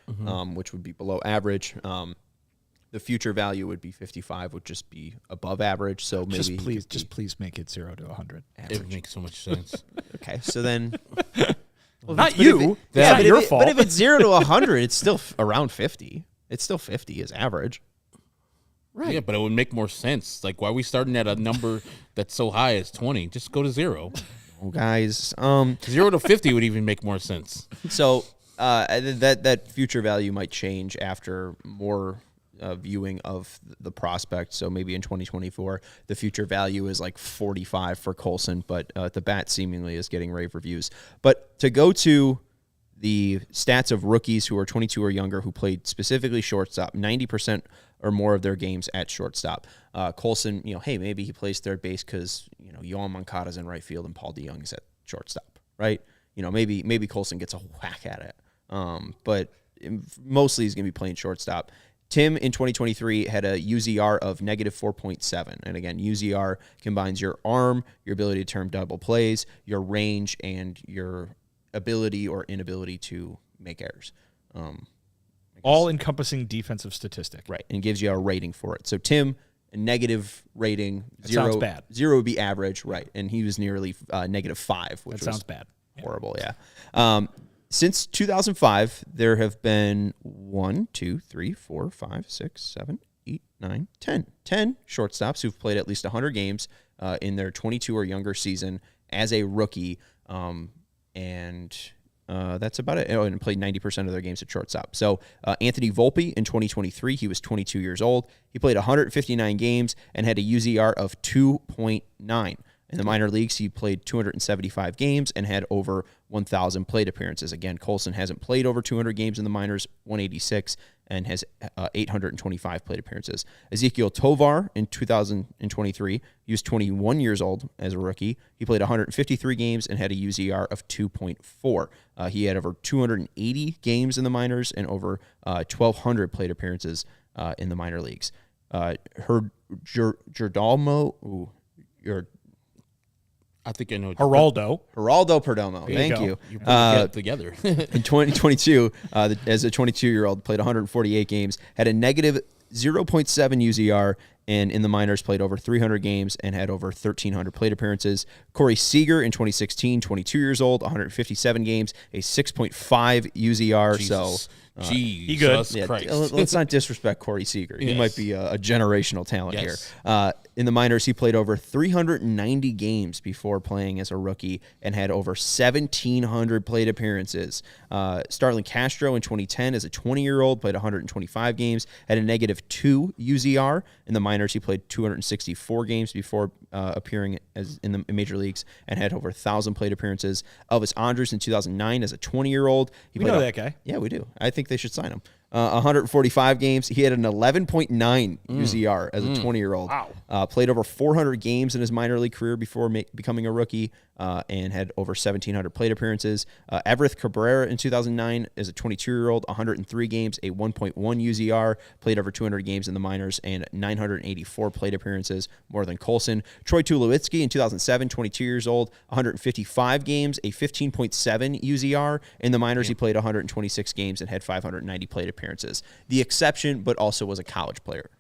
which would be below average. The future value would be 55, would just be above average. So maybe please make it 0 to 100. It makes so much sense. Okay, so then. Well, not you. That's not your fault. But if it's 0 to 100, it's still around 50. It's still 50 is average. Right. Yeah, but it would make more sense. Like, why are we starting at a number that's so high as 20? Just go to 0. Oh, guys. 0 to 50 would even make more sense. So that future value might change after more viewing of the prospect. So maybe in 2024, the future value is like 45 for Colson, but the bat seemingly is getting rave reviews. But to go to the stats of rookies who are 22 or younger who played specifically shortstop, 90% or more of their games at shortstop. Colson, hey, maybe he plays third base because, Yohan Moncada's in right field and Paul DeYoung is at shortstop, right? Maybe Colson gets a whack at it. But mostly he's going to be playing shortstop. Tim in 2023 had a UZR of negative 4.7. And again, UZR combines your arm, your ability to turn double plays, your range, and your ability or inability to make errors. All-encompassing defensive statistic. Right, and gives you a rating for it. So Tim, a negative rating, that sounds bad. 0 would be average, right, and he was nearly negative 5, which sounds bad. Horrible, yeah. Since 2005, there have been 1, 2, 3, 4, 5, 6, 7, 8, 9, 10. 10 shortstops who've played at least 100 games in their 22 or younger season as a rookie, and that's about it. And played 90% of their games at shortstop. So Anthony Volpe in 2023, he was 22 years old. He played 159 games and had a UZR of 2.9. In the minor leagues, he played 275 games and had over 1,000 plate appearances. Again, Colson hasn't played over 200 games in the minors, 186, and has 825 plate appearances. Ezekiel Tovar in 2023, he was 21 years old as a rookie. He played 153 games and had a UZR of 2.4. He had over 280 games in the minors and over 1,200 plate appearances in the minor leagues. Giordalmo, I think I know. Geraldo Perdomo. Thank you. You put it together. In 2022, as a 22-year-old, played 148 games, had a negative 0.7 UZR, and in the minors played over 300 games and had over 1,300 plate appearances. Corey Seager in 2016, 22 years old, 157 games, a 6.5 UZR. Jesus. Jesus Christ. Let's not disrespect Corey Seager. He Yes. might be a generational talent Yes. here. In the minors, he played over 390 games before playing as a rookie and had over 1,700 plate appearances. Starlin Castro in 2010 as a 20-year-old played 125 games, had a negative 2 UZR. In the minors, he played 264 games before appearing as in the major leagues and had over 1,000 plate appearances. Elvis Andrus in 2009 as a 20-year-old. We know that guy. Yeah, we do. I think they should sign him. 145 games. He had an 11.9 UZR as a 20-year-old. Wow. Played over 400 games in his minor league career before becoming a rookie and had over 1,700 plate appearances. Everett Cabrera in 2009 as a 22-year-old, 103 games, a 1.1 UZR. Played over 200 games in the minors and 984 plate appearances, more than Colson. Troy Tulowitzki in 2007, 22 years old, 155 games, a 15.7 UZR. In the minors, he played 126 games and had 590 plate appearances. The exception, but also was a college player.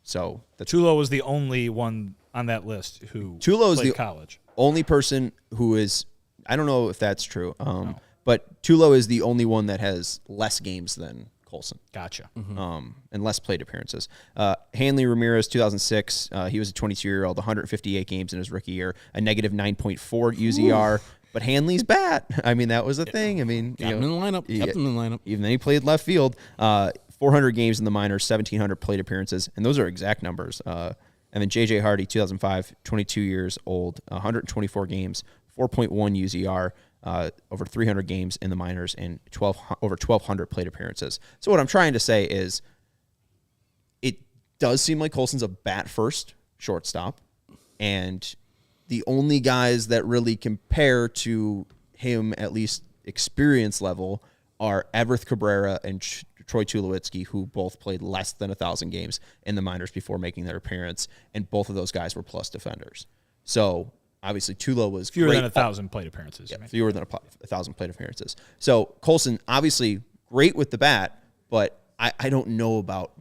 So Tulo was the only one on that list who played college. Only person who is, I don't know if that's true, but Tulo is the only one that has less games than Colson. Gotcha. And less plate appearances. Hanley Ramirez, 2006, he was a 22-year-old, 158 games in his rookie year, a negative 9.4 UZR. But Hanley's bat, I mean, that was a thing. I mean, Kept him in the lineup. Even then he played left field. 400 games in the minors, 1,700 plate appearances, and those are exact numbers. And then J.J. Hardy, 2005, 22 years old, 124 games, 4.1 UZR, over 300 games in the minors, and over 1,200 plate appearances. So what I'm trying to say is it does seem like Colson's a bat-first shortstop, and the only guys that really compare to him, at least experience level, are Everett Cabrera and Troy Tulowitzki, who both played less than 1,000 games in the minors before making their appearance, and both of those guys were plus defenders. So obviously Tulo was fewer great. than 1,000 plate appearances. Yeah, fewer than 1,000 plate appearances. So Colson, obviously great with the bat, but I don't know about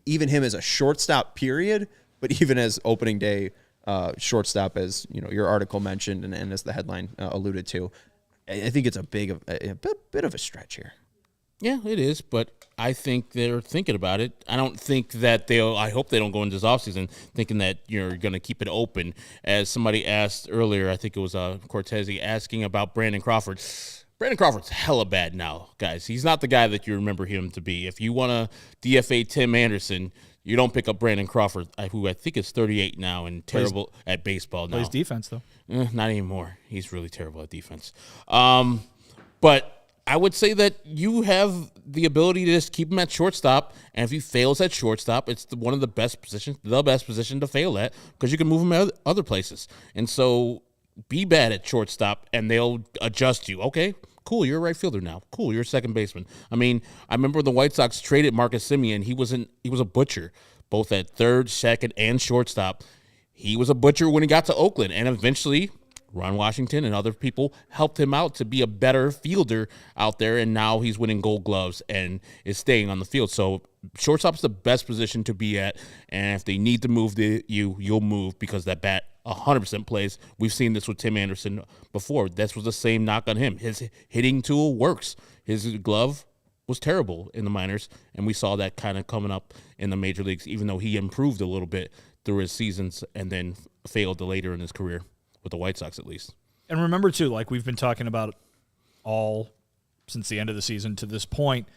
even him as a shortstop, period, but even as opening day shortstop, as you know, your article mentioned and as the headline alluded to. I think it's a bit of a stretch here. Yeah, it is, but I think they're thinking about it. I don't think that I hope they don't go into this offseason thinking that you're going to keep it open. As somebody asked earlier, I think it was Cortese asking about Brandon Crawford. Brandon Crawford's hella bad now, guys. He's not the guy that you remember him to be. If you want to DFA Tim Anderson, you don't pick up Brandon Crawford, who I think is 38 now and terrible at baseball now. Plays defense, though. Not anymore. He's really terrible at defense. But I would say that you have the ability to just keep him at shortstop, and if he fails at shortstop, it's one of the best position to fail at, because you can move him at other places. And so be bad at shortstop, and they'll adjust you. Okay, cool, you're a right fielder now. Cool, you're a second baseman. I mean, I remember the White Sox traded Marcus Semien. He was a butcher, both at third, second, and shortstop. He was a butcher when he got to Oakland, and eventually Ron Washington and other people helped him out to be a better fielder out there, and now he's winning Gold Gloves and is staying on the field. So shortstop's the best position to be at, and if they need to move you'll move, because that bat 100% plays. We've seen this with Tim Anderson before. This was the same knock on him. His hitting tool works. His glove was terrible in the minors, and we saw that kind of coming up in the major leagues, even though he improved a little bit through his seasons and then failed later in his career. With the White Sox, at least. And remember, too, like we've been talking about all since the end of the season to this point,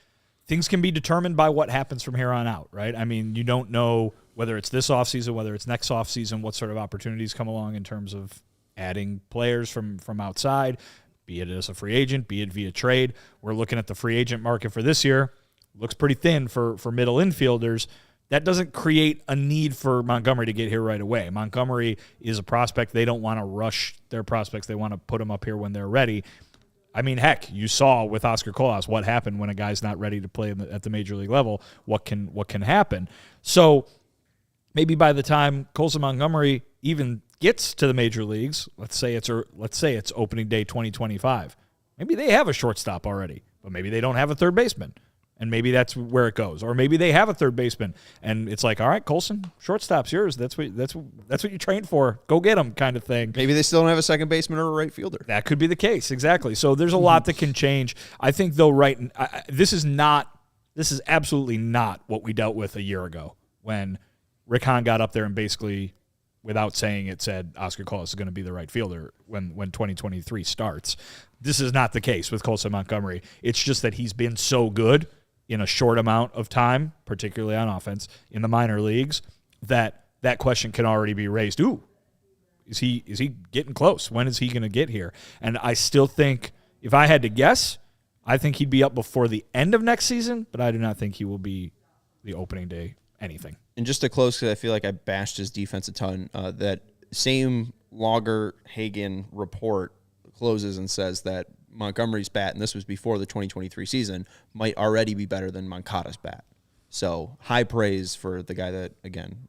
things can be determined by what happens from here on out, right? I mean, you don't know whether it's this offseason, whether it's next offseason, what sort of opportunities come along in terms of adding players from outside, be it as a free agent, be it via trade. We're looking at the free agent market for this year. looks pretty thin for middle infielders. That doesn't create a need for Montgomery to get here right away. Montgomery is a prospect. They don't want to rush their prospects. They want to put them up here when they're ready. I mean, heck, you saw with Oscar Colas what happened when a guy's not ready to play at the major league level. What can happen? So maybe by the time Colson Montgomery even gets to the major leagues, let's say it's opening day 2025. Maybe they have a shortstop already, but maybe they don't have a third baseman. And maybe that's where it goes. Or maybe they have a third baseman, and it's like, all right, Colson, shortstop's yours. That's what you trained for. Go get him, kind of thing. Maybe they still don't have a second baseman or a right fielder. That could be the case, exactly. So there's a lot that can change. I think, though, this is absolutely not what we dealt with a year ago when Rick Hahn got up there and basically, without saying it, said Oscar Colas is going to be the right fielder when 2023 starts. This is not the case with Colson Montgomery. It's just that he's been so good in a short amount of time, particularly on offense, in the minor leagues, that question can already be raised. Ooh, is he getting close? When is he going to get here? And I still think, if I had to guess, I think he'd be up before the end of next season, but I do not think he will be the opening day anything. And just to close, because I feel like I bashed his defense a ton, that same Lager-Hagen report closes and says that Montgomery's bat, and this was before the 2023 season, might already be better than Moncada's bat. So high praise for the guy that, again,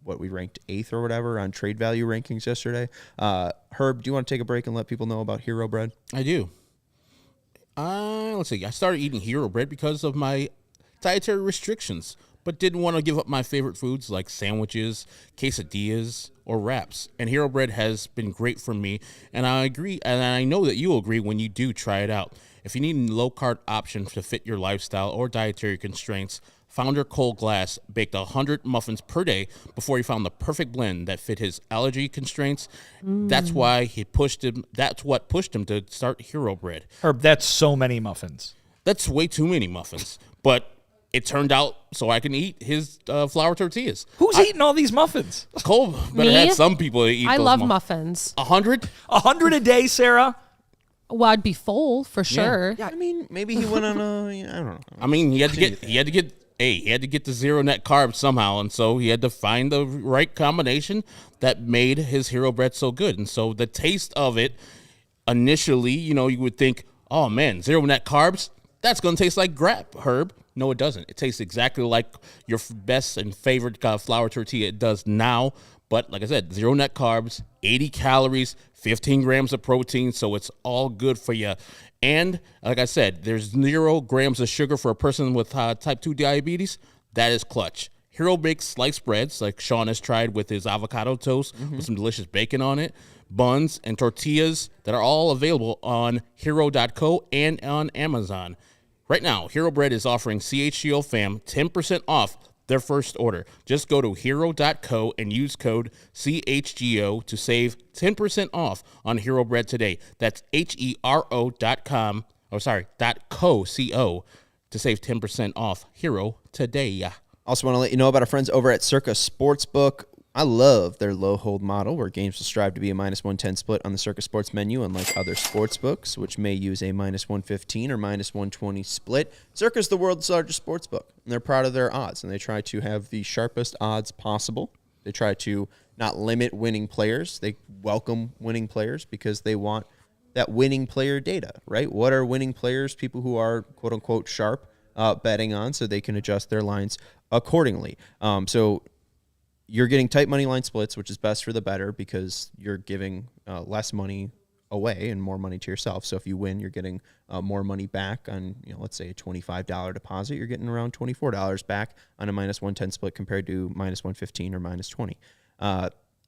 we ranked 8th or whatever on trade value rankings yesterday. Herb, do you want to take a break and let people know about Hero Bread? I do. Let's see. I started eating Hero Bread because of my dietary restrictions, but didn't want to give up my favorite foods like sandwiches, quesadillas, or wraps. And Hero Bread has been great for me, and I agree, and I know that you'll agree when you do try it out. If you need a low-carb option to fit your lifestyle or dietary constraints, founder Cole Glass baked 100 muffins per day before he found the perfect blend that fit his allergy constraints. That's what pushed him to start Hero Bread. Herb, that's so many muffins. That's way too many muffins, but it turned out so I can eat his flour tortillas. Who's eating all these muffins? Cole better Me? have some people to eat I those love muffins. 100? 100 a day, Sarah? Well, I'd be full for sure. Yeah, I mean, maybe he went on I don't know. I mean, he had to get the zero net carbs somehow, and so he had to find the right combination that made his Hero Bread so good. And so the taste of it, initially, you would think, oh man, zero net carbs, that's going to taste like crap, Herb. No, it doesn't. It tastes exactly like your best and favorite flour tortilla. It does now, but like I said, zero net carbs, 80 calories, 15 grams of protein, so it's all good for you. And like I said, there's 0 grams of sugar for a person with type 2 diabetes. That is clutch. Hero bakes sliced breads, like Sean has tried with his avocado toast with some delicious bacon on it, buns, and tortillas that are all available on hero.co and on Amazon. Right now, Hero Bread is offering CHGO fam 10% off their first order. Just go to hero.co and use code CHGO to save 10% off on Hero Bread today. That's HERO.com, .co to save 10% off Hero today. Also want to let you know about our friends over at CIRCA Sportsbook. I love their low hold model where games will strive to be a -110 split on the CIRCA Sports menu, unlike other sports books, which may use a -115 or -120 split. CIRCA is the world's largest sports book, and they're proud of their odds, and they try to have the sharpest odds possible. They try to not limit winning players. They welcome winning players because they want that winning player data, right? What are winning players, people who are quote-unquote sharp, betting on, so they can adjust their lines accordingly. So you're getting tight money line splits, which is best for the better because you're giving less money away and more money to yourself. So if you win, you're getting more money back on, let's say a $25 deposit. You're getting around $24 back on a -110 split compared to -115 or -20.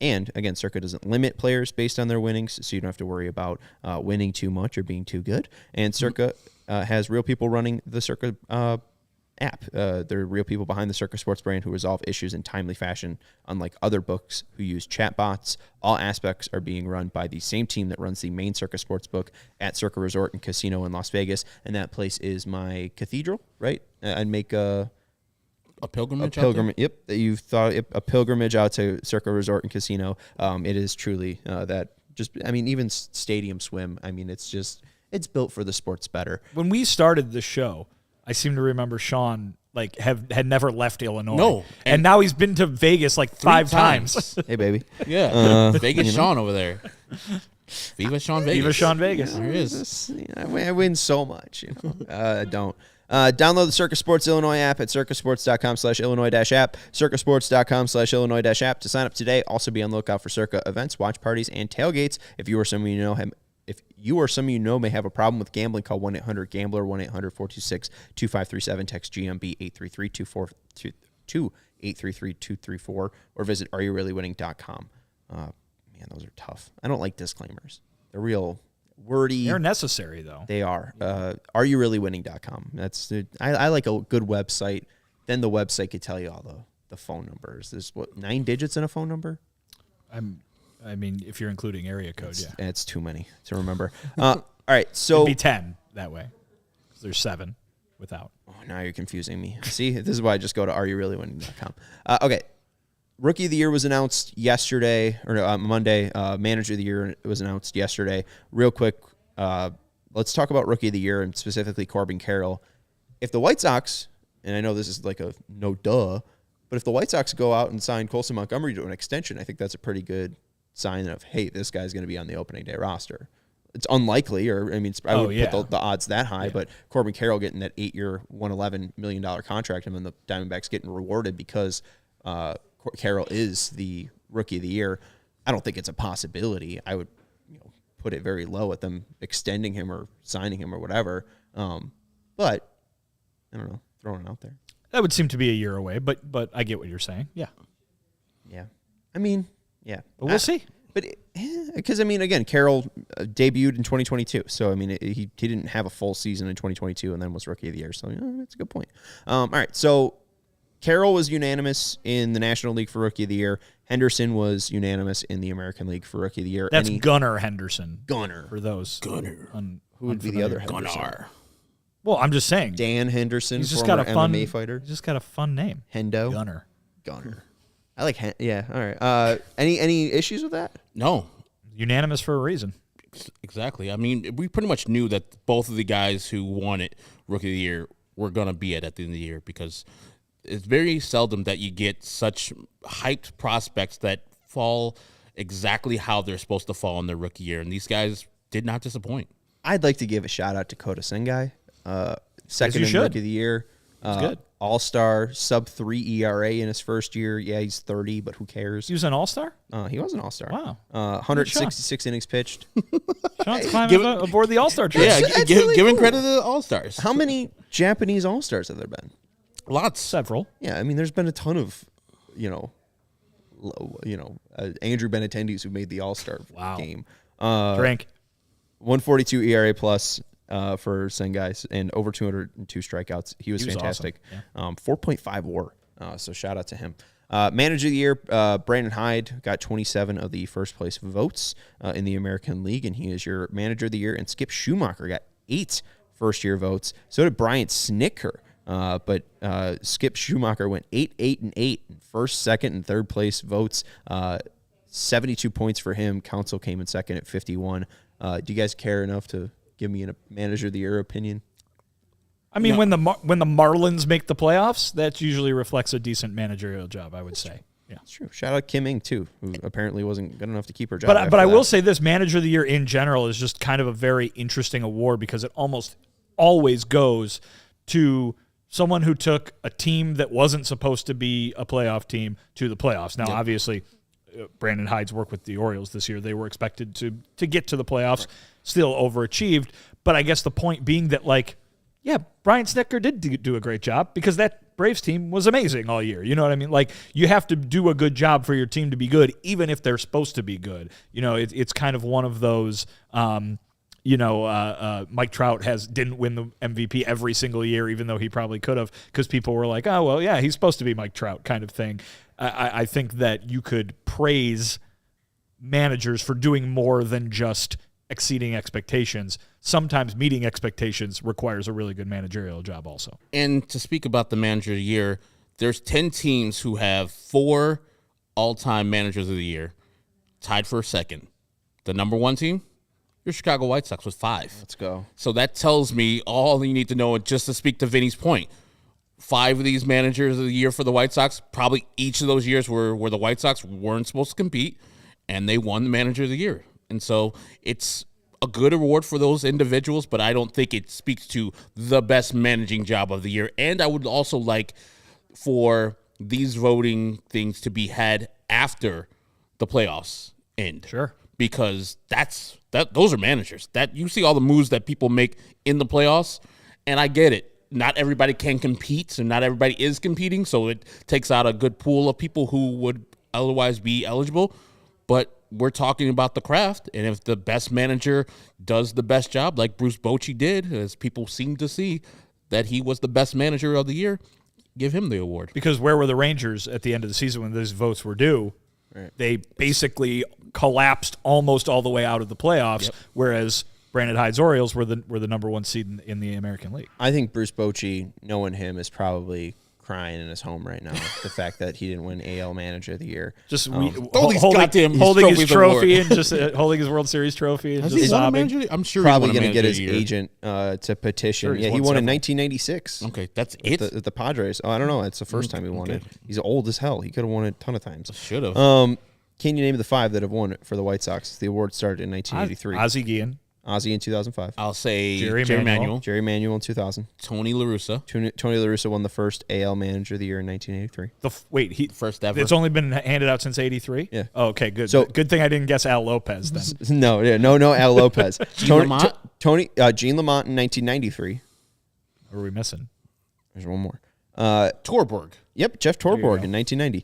And again, CIRCA doesn't limit players based on their winnings, so you don't have to worry about winning too much or being too good. And CIRCA has real people running the CIRCA app. There are real people behind the CIRCA Sports brand who resolve issues in timely fashion, unlike other books who use chatbots. All aspects are being run by the same team that runs the main CIRCA Sports book at CIRCA Resort and Casino in Las Vegas, and that place is my cathedral, right? I'd make a pilgrimage. Yep, you thought a pilgrimage out to CIRCA Resort and Casino. It is truly that. Even Stadium Swim. It's built for the sports better. When we started the show, I seem to remember Sean had never left Illinois. No. And now he's been to Vegas like 5 times. Hey, baby. Yeah. Vegas Sean over there. Viva Sean Vegas. Viva Sean Vegas. There it is. I win so much. I don't. Download the Circa Sports Illinois app at circasports.com/Illinois-app, circasports.com/Illinois-app to sign up today. Also be on the lookout for Circa events, watch parties, and tailgates. If you or someone you know may have a problem with gambling, call 1-800-GAMBLER, 1-800-426-2537, text GMB 833-234 or visit areyoureallywinning.com. Man, those are tough. I don't like disclaimers. They're real wordy. They're necessary, though. They are. Areyoureallywinning.com. That's I like a good website. Then the website could tell you all the phone numbers. There's 9 digits in a phone number? I mean, if you're including area code, It's too many to remember. All right, so it'd be 10 that way. There's 7 without. Oh, now you're confusing me. See, this is why I just go to areyoureallywinning.com. Okay. Rookie of the Year was announced yesterday, or Monday. Manager of the Year was announced yesterday. Real quick, let's talk about Rookie of the Year and specifically Corbin Carroll. If the White Sox, and I know this is like a no duh, but if the White Sox go out and sign Colson Montgomery to an extension, I think that's a pretty good sign of, hey, this guy's going to be on the opening day roster. It's unlikely, or I wouldn't put the odds that high, but Corbin Carroll getting that 8-year, $111 million contract, and then the Diamondbacks getting rewarded because Carroll is the Rookie of the Year. I don't think it's a possibility. I would put it very low at them extending him or signing him or whatever. But I don't know, throwing it out there. That would seem to be a year away, but I get what you're saying. Yeah. Yeah. I mean, yeah. But we'll see. But because, again, Carroll debuted in 2022. So, he didn't have a full season in 2022 and then was Rookie of the Year. So, that's a good point. All right. So, Carroll was unanimous in the National League for Rookie of the Year. Henderson was unanimous in the American League for Rookie of the Year. That's Gunnar Henderson. Gunnar. For those. Gunnar. Who would be the other Henderson? Gunnar. Well, I'm just saying. Dan Henderson, He's just former got a fun MMA fighter. He's just got a fun name. Hendo. Gunnar. I like yeah, all right. Any issues with that? No. Unanimous for a reason. Exactly. We pretty much knew that both of the guys who won it Rookie of the Year were going to be at the end of the year, because it's very seldom that you get such hyped prospects that fall exactly how they're supposed to fall in their rookie year, and these guys did not disappoint. I'd like to give a shout-out to Kota Sengai, second in Rookie of the Year. That's good. All-star, sub-3 ERA in his first year. Yeah, he's 30, but who cares? He was an all-star? He was an all-star. Wow. 166 innings pitched. Sean's climbing aboard the all-star train. Yeah, giving credit to the all-stars. How many Japanese all-stars have there been? Lots. Several. Yeah, there's been a ton of, Andrew Benintendi's who made the all-star game. Drink. 142 ERA plus for Sengai and over 202 strikeouts. He was fantastic. Awesome. 4.5 WAR. So shout out to him. Manager of the Year, Brandon Hyde got 27 of the first place votes in the American League, and he is your Manager of the Year. And Skip Schumacher got 8 first-year votes. So did Brian Snitker. But Skip Schumacher went 8-8-8 in first, second, and third place votes. 72 points for him. Council came in second at 51. Do you guys care enough to give me a Manager of the Year opinion? When the Marlins make the playoffs, that usually reflects a decent managerial job, I would say. Yeah, that's true. Shout out Kim Ng too, who apparently wasn't good enough to keep her job. But I will say this: Manager of the Year in general is just kind of a very interesting award, because it almost always goes to someone who took a team that wasn't supposed to be a playoff team to the playoffs. Now, obviously, Brandon Hyde's work with the Orioles this year, they were expected to get to the playoffs, still overachieved. But I guess the point being that, Brian Snitker did do a great job, because that Braves team was amazing all year. You know what I mean? You have to do a good job for your team to be good, even if they're supposed to be good. It's kind of one of those Mike Trout didn't win the MVP every single year, even though he probably could have, because people were like, oh, well, yeah, he's supposed to be Mike Trout kind of thing. I think that you could praise managers for doing more than just exceeding expectations. Sometimes meeting expectations requires a really good managerial job also. And to speak about the Manager of the Year, there's 10 teams who have 4 all-time Managers of the Year, tied for second. The number 1 team, Your Chicago White Sox with 5. Let's go. So that tells me all you need to know, just to speak to Vinny's point. 5 of these managers of the year for the White Sox, probably each of those years where the White Sox weren't supposed to compete, and they won the manager of the year. And so it's a good award for those individuals, but I don't think it speaks to the best managing job of the year. And I would also like for these voting things to be had after the playoffs end. Sure. Because those are managers. That you see all the moves that people make in the playoffs, and I get it. Not everybody can compete, so not everybody is competing, so it takes out a good pool of people who would otherwise be eligible. But we're talking about the craft, and if the best manager does the best job, like Bruce Bochy did, as people seem to see that he was the best manager of the year, give him the award. Because where were the Rangers at the end of the season when those votes were due? Right. They basically collapsed almost all the way out of the playoffs, whereas Brandon Hyde's Orioles were the number 1 seed in the American League. I think Bruce Bochy, knowing him, is probably crying in his home right now. The fact that he didn't win AL Manager of the Year. Just holding his trophy and just holding his World Series trophy and Has just he won a sobbing. manager? I'm sure Probably going to get his agent to petition. Sure, yeah, he won won in several. 1996. Okay, that's it. At the Padres. Oh, I don't know. It's the first time he won it. He's old as hell. He could have won it a ton of times. Should have. Can you name the 5 that have won it for the White Sox? The award started in 1983. Ozzie Guillen. Ozzie in 2005. I'll say Jerry Jerry Manuel. Manuel. Jerry Manuel in 2000. Tony La Russa. Tony La Russa won the first AL Manager of the Year in 1983. He First ever. It's only been handed out since '83. Yeah. Oh, okay, good. So- Good thing I didn't guess Al Lopez then. No, Al Lopez. Gene Lamont? Gene Lamont in 1993. What are we missing? There's one more. Torborg. Yep, Jeff you Torborg go. in 1990.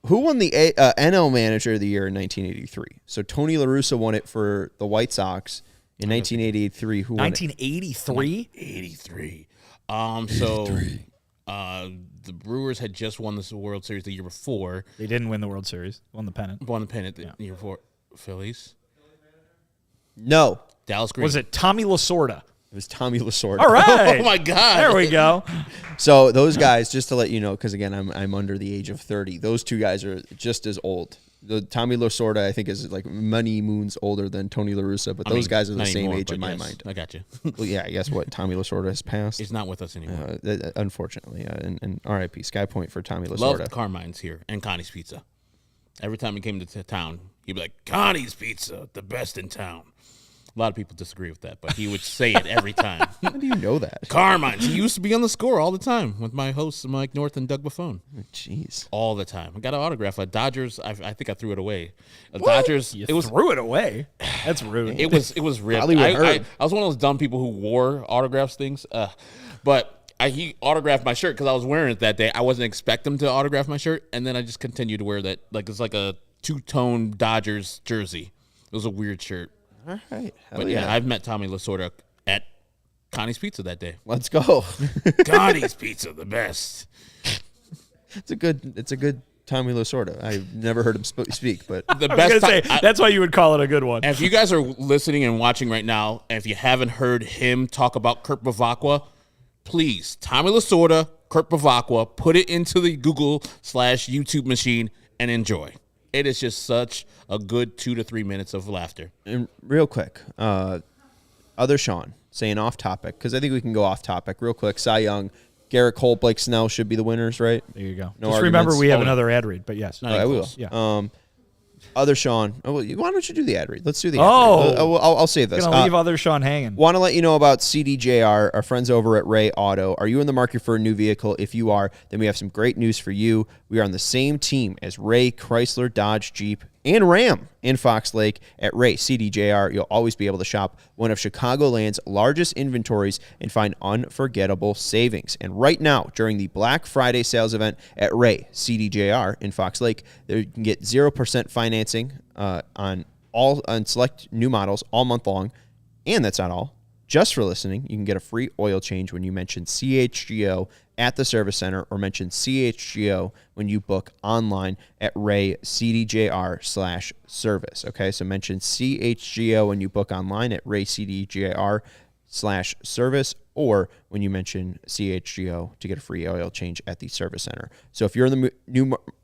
Who won the NL Manager of the Year in 1983? So Tony La Russa won it for the White Sox in 1983. Who won it? 1983. 83. The Brewers had just won this World Series the year before. They didn't win the World Series. Won the pennant. Won the pennant the year before. Phillies. No, Dallas Green. Was it Tommy Lasorda? it was Tommy Lasorda. All right. Oh, my God. There we go. So those guys, just to let you know, because again, I'm under the age of 30. Those two guys are just as old. The Tommy Lasorda, I think, is like many moons older than Tony La Russa, but those guys are the not same anymore, age in but my yes, mind. I got you. Well, yeah, guess what? Tommy Lasorda has passed. He's not with us anymore. Unfortunately, and R.I.P. Sky Point for Tommy Lasorda. Loved Carmine's here and Connie's Pizza. Every time he came to town, he'd be like, Connie's Pizza, the best in town. A lot of people disagree with that, but he would say it every time. How do you know that? Carmine's. He used to be on the Score all the time with my hosts Mike North and Doug Buffone. Jeez. All the time. I got an autograph. A Dodgers. I think I threw it away. A Dodgers. You It was. threw it away. That's rude. It was ripped. Hollywood I Herb. was one of those dumb people who wore autographs things. But he autographed my shirt because I was wearing it that day. I wasn't expecting him to autograph my shirt, and then I just continued to wear that. Like it's like a two-tone Dodgers jersey. It was a weird shirt. All right. Hell But yeah. I've met Tommy Lasorda at Connie's Pizza that day. Let's go. Connie's Pizza, the best. It's a good Tommy Lasorda. I've never heard him speak, but The I was best. gonna say, that's why you would call it a good one. And if you guys are listening and watching right now, and if you haven't heard him talk about Kurt Bavacqua, please, Tommy Lasorda, Kurt Bavacqua, put it into the Google/YouTube machine and enjoy. It is just such a good 2 to 3 minutes of laughter. and real quick, other Sean saying off topic, because I think we can go off topic real quick. Cy Young, Garrett Cole, Blake Snell should be the winners, right? There you go. No Just remember, arguments. we have Oh, another ad read, but yes. I will. Yeah. Other Sean. Oh, well, why don't you do the ad read? Let's do the ad Oh. read. I'll save this. Gonna leave other Sean hanging. Want to let you know about CDJR, our friends over at Ray Auto. Are you in the market for a new vehicle? If you are, then we have some great news for you. We are on the same team as Ray, Chrysler, Dodge, Jeep, and Ram in Fox Lake. At Ray CDJR, you'll always be able to shop one of Chicagoland's largest inventories and find unforgettable savings. And right now, during the Black Friday sales event at Ray CDJR in Fox Lake, there you can get 0% financing on select new models all month long. And that's not all. Just for listening, you can get a free oil change when you mention CHGO at the service center or mention CHGO when you book online at Ray CDJR/service. Okay, so mention CHGO when you book online at Ray CDJR/service or when you mention CHGO to get a free oil change at the service center. So if you're in the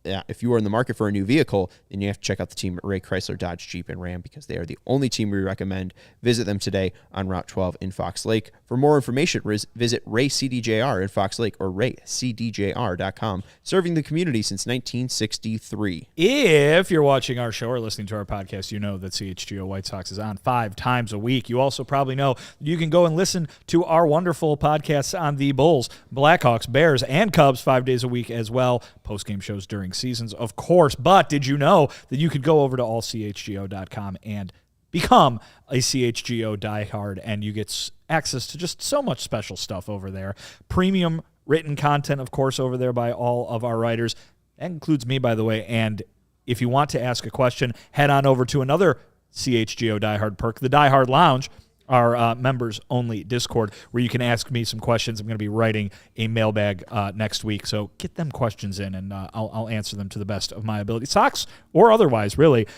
if you are in the market for a new vehicle, then you have to check out the team at Ray Chrysler, Dodge, Jeep, and Ram, because they are the only team we recommend. Visit them today on Route 12 in Fox Lake. For more information, visit Ray CDJR in Fox Lake or raycdjr.com, serving the community since 1963. If you're watching our show or listening to our podcast, you know that CHGO White Sox is on 5 times a week. You also probably know you can go and listen to our wonderful podcasts on the Bulls, Blackhawks, Bears, and Cubs 5 days a week as well. Post-game shows during seasons, of course. But did you know that you could go over to allchgo.com and become a CHGO diehard, and you get access to just so much special stuff over there. Premium written content, of course, over there by all of our writers. That includes me, by the way. And if you want to ask a question, head on over to another CHGO diehard perk, the Diehard Lounge, our members-only Discord, where you can ask me some questions. I'm going to be writing a mailbag next week, so get them questions in, and I'll answer them to the best of my ability. Sox or otherwise, really.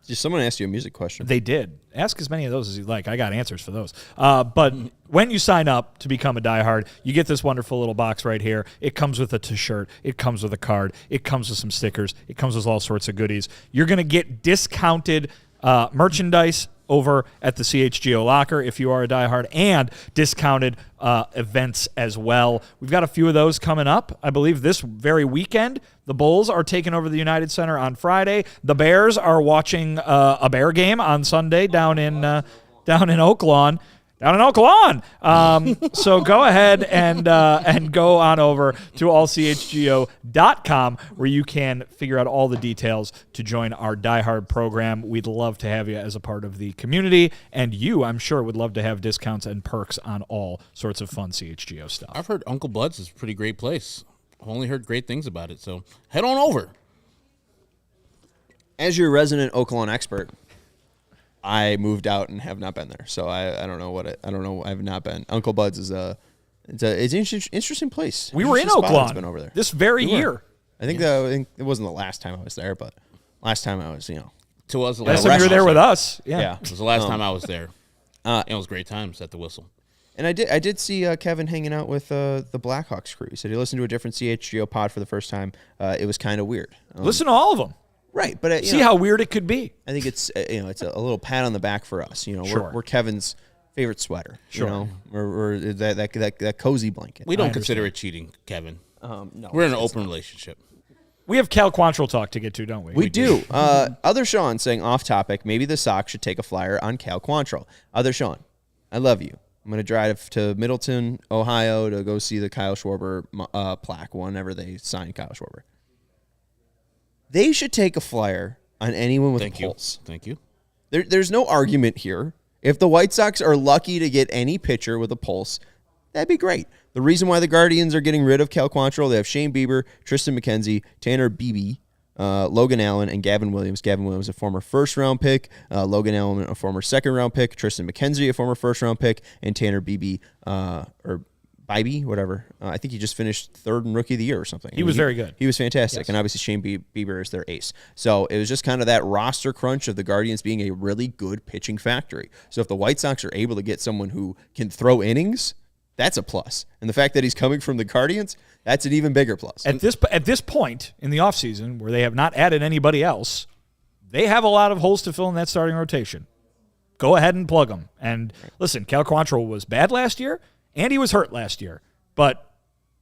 Just someone asked you a music question. They did. Ask as many of those as you'd like. I got answers for those. But when you sign up to become a diehard, you get this wonderful little box right here. It comes with a t-shirt. It comes with a card. It comes with some stickers. It comes with all sorts of goodies. You're going to get discounted merchandise over at the CHGO locker if you are a diehard, and discounted events as well. We've got a few of those coming up. I believe this very weekend, the Bulls are taking over the United Center on Friday. The Bears are watching a Bear game on Sunday down in Oak Lawn. So go ahead and go on over to allchgo.com, where you can figure out all the details to join our diehard program. We'd love to have you as a part of the community, and you, I'm sure, would love to have discounts and perks on all sorts of fun CHGO stuff. I've heard Uncle Bud's is a pretty great place. I've only heard great things about it, so head on over. As your resident Oak Lawn expert, I moved out and have not been there, so I don't know I don't know. I have not been. Uncle Bud's is it's an interesting place. We were in Oak Lawn been over there this very year. I think it wasn't the last time I was there, but last time I was, To us, last time you were there with us. Yeah. It was the last time I was there. It was great times at the Whistle. And I did see Kevin hanging out with the Blackhawks crew. He said he listened to a different CHGO pod for the first time. It was kind of weird. Listen to all of them. Right, but see how weird it could be. I think it's it's a little pat on the back for us. Sure. We're Kevin's favorite sweater. Sure. We're that cozy blanket. We don't consider it cheating, Kevin. No, we're in an open relationship. We have Cal Quantrill talk to get to, don't we? We do. Other Sean saying off topic, maybe the Sox should take a flyer on Cal Quantrill. Other Sean, I love you. I'm going to drive to Middleton, Ohio to go see the Kyle Schwarber plaque whenever they sign Kyle Schwarber. They should take a flyer on anyone with a pulse. Thank you. There's no argument here. If the White Sox are lucky to get any pitcher with a pulse, that'd be great. The reason why the Guardians are getting rid of Cal Quantrill, they have Shane Bieber, Tristan McKenzie, Tanner Beebe, Logan Allen, and Gavin Williams. Gavin Williams, a former first-round pick. Logan Allen, a former second-round pick. Tristan McKenzie, a former first-round pick. And Tanner Beebe, or Bybee, whatever. I think he just finished third in Rookie of the Year or something. He was very good. He was fantastic. Yes. And obviously Shane Bieber is their ace. So it was just kind of that roster crunch of the Guardians being a really good pitching factory. So if the White Sox are able to get someone who can throw innings, that's a plus. And the fact that he's coming from the Guardians, that's an even bigger plus. At this point in the offseason, where they have not added anybody else, they have a lot of holes to fill in that starting rotation. Go ahead and plug them. And listen, Cal Quantrill was bad last year, and he was hurt last year. But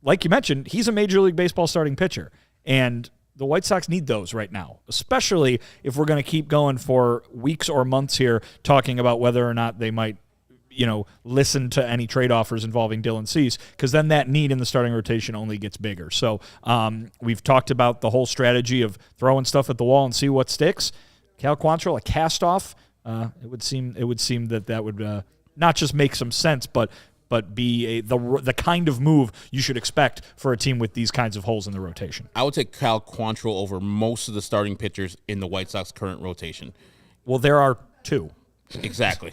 like you mentioned, he's a Major League Baseball starting pitcher. And the White Sox need those right now, especially if we're going to keep going for weeks or months here talking about whether or not they might, listen to any trade offers involving Dylan Cease, because then that need in the starting rotation only gets bigger. So we've talked about the whole strategy of throwing stuff at the wall and see what sticks. Cal Quantrill, a cast-off, it would seem that would not just make some sense, but be the kind of move you should expect for a team with these kinds of holes in the rotation. I would take Cal Quantrill over most of the starting pitchers in the White Sox current rotation. Well, there are two. Exactly.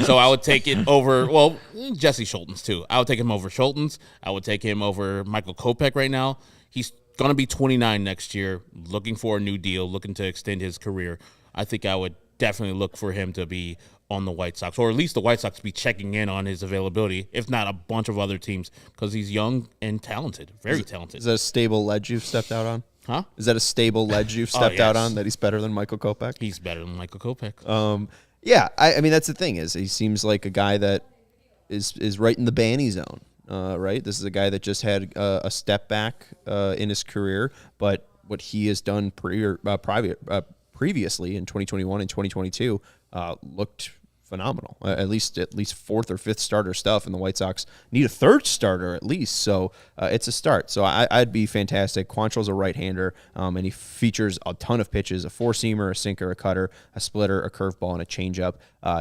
So I would take it over, Jesse Schultens too. I would take him over Schultens. I would take him over Michael Kopech right now. He's going to be 29 next year, looking for a new deal, looking to extend his career. I think I would definitely look for him to be on the White Sox, or at least the White Sox be checking in on his availability, if not a bunch of other teams, because he's young and talented, very talented. Is that a stable ledge you've stepped out on? Huh? Is that a stable ledge you've stepped out yes. on, that he's better than Michael Kopech? He's better than Michael Kopech. Yeah, I mean, that's the thing, is he seems like a guy that is right in the Banny zone, right? This is a guy that just had a step back in his career, but what he has done previously in 2021 and 2022 looked phenomenal. At least fourth or fifth starter stuff, and the White Sox need a third starter at least. So it's a start. So I'd be fantastic. Quantrill's a right-hander, and he features a ton of pitches: a four-seamer, a sinker, a cutter, a splitter, a curveball, and a changeup.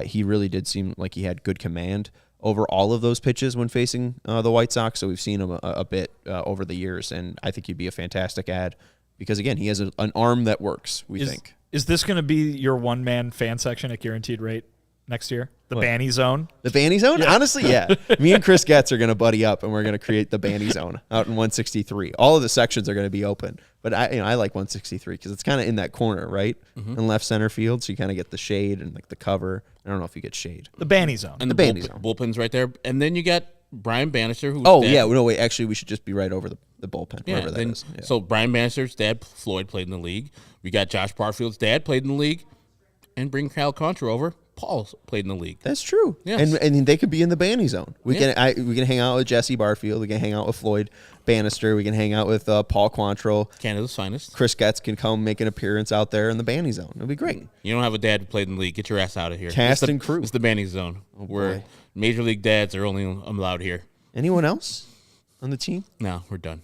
He really did seem like he had good command over all of those pitches when facing the White Sox. So we've seen him a bit over the years, and I think he'd be a fantastic add because, again, he has an arm that works, we think. Is this going to be your one-man fan section at Guaranteed Rate next year? The Banny Zone? The Banny Zone? Yeah. Honestly, yeah. Me and Chris Getz are going to buddy up, and we're going to create the Banny Zone out in 163. All of the sections are going to be open. But I like 163 because it's kind of in that corner, right? In left center field, so you kind of get the shade and like the cover. I don't know if you get shade. The Banny Zone. And the Banny Zone. bullpen's right there. And then you got Brian Bannister, who's no, wait. Actually, we should just be right over the bullpen, wherever that is. Yeah. So Brian Bannister's dad, Floyd, played in the league. We got Josh Barfield's dad, played in the league. And bring Kyle Quantrill over. Paul played in the league. That's true. Yes. And they could be in the Banny Zone. We can hang out with Jesse Barfield. We can hang out with Floyd Bannister. We can hang out with Paul Quantrill. Canada's finest. Chris Getz can come make an appearance out there in the Banny Zone. It'll be great. You don't have a dad who played in the league. Get your ass out of here. Cast and crew. It's the Banny Zone, where Major League dads are only allowed here. Anyone else on the team? No, we're done.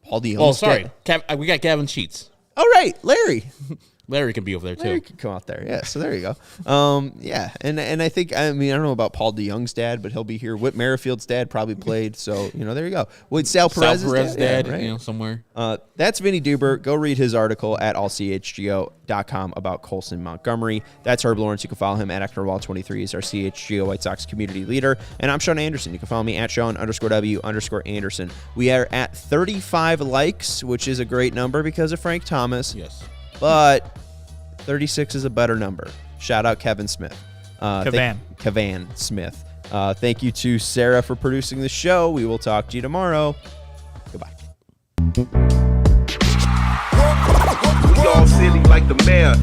Paul DeYoung. Oh, sorry. We got Gavin Sheets. All right, Larry. Larry can be over there, too. Larry can come out there. Yeah, so there you go. Yeah, and I think, I don't know about Paul DeYoung's dad, but he'll be here. Whit Merrifield's dad probably played, so, there you go. Wait, Sal Perez's dad, yeah, right? Somewhere. That's Vinnie Duber. Go read his article at allchgo.com about Colson Montgomery. That's Herb Lawrence. You can follow him at EctorWall23. He's our CHGO White Sox community leader. And I'm Sean Anderson. You can follow me at Sean_W_Anderson. We are at 35 likes, which is a great number because of Frank Thomas. Yes. But 36 is a better number. Shout out Kevin Smith. Kevan Smith. Thank you to Sarah for producing the show. We will talk to you tomorrow. Goodbye. We all silly like the mayor.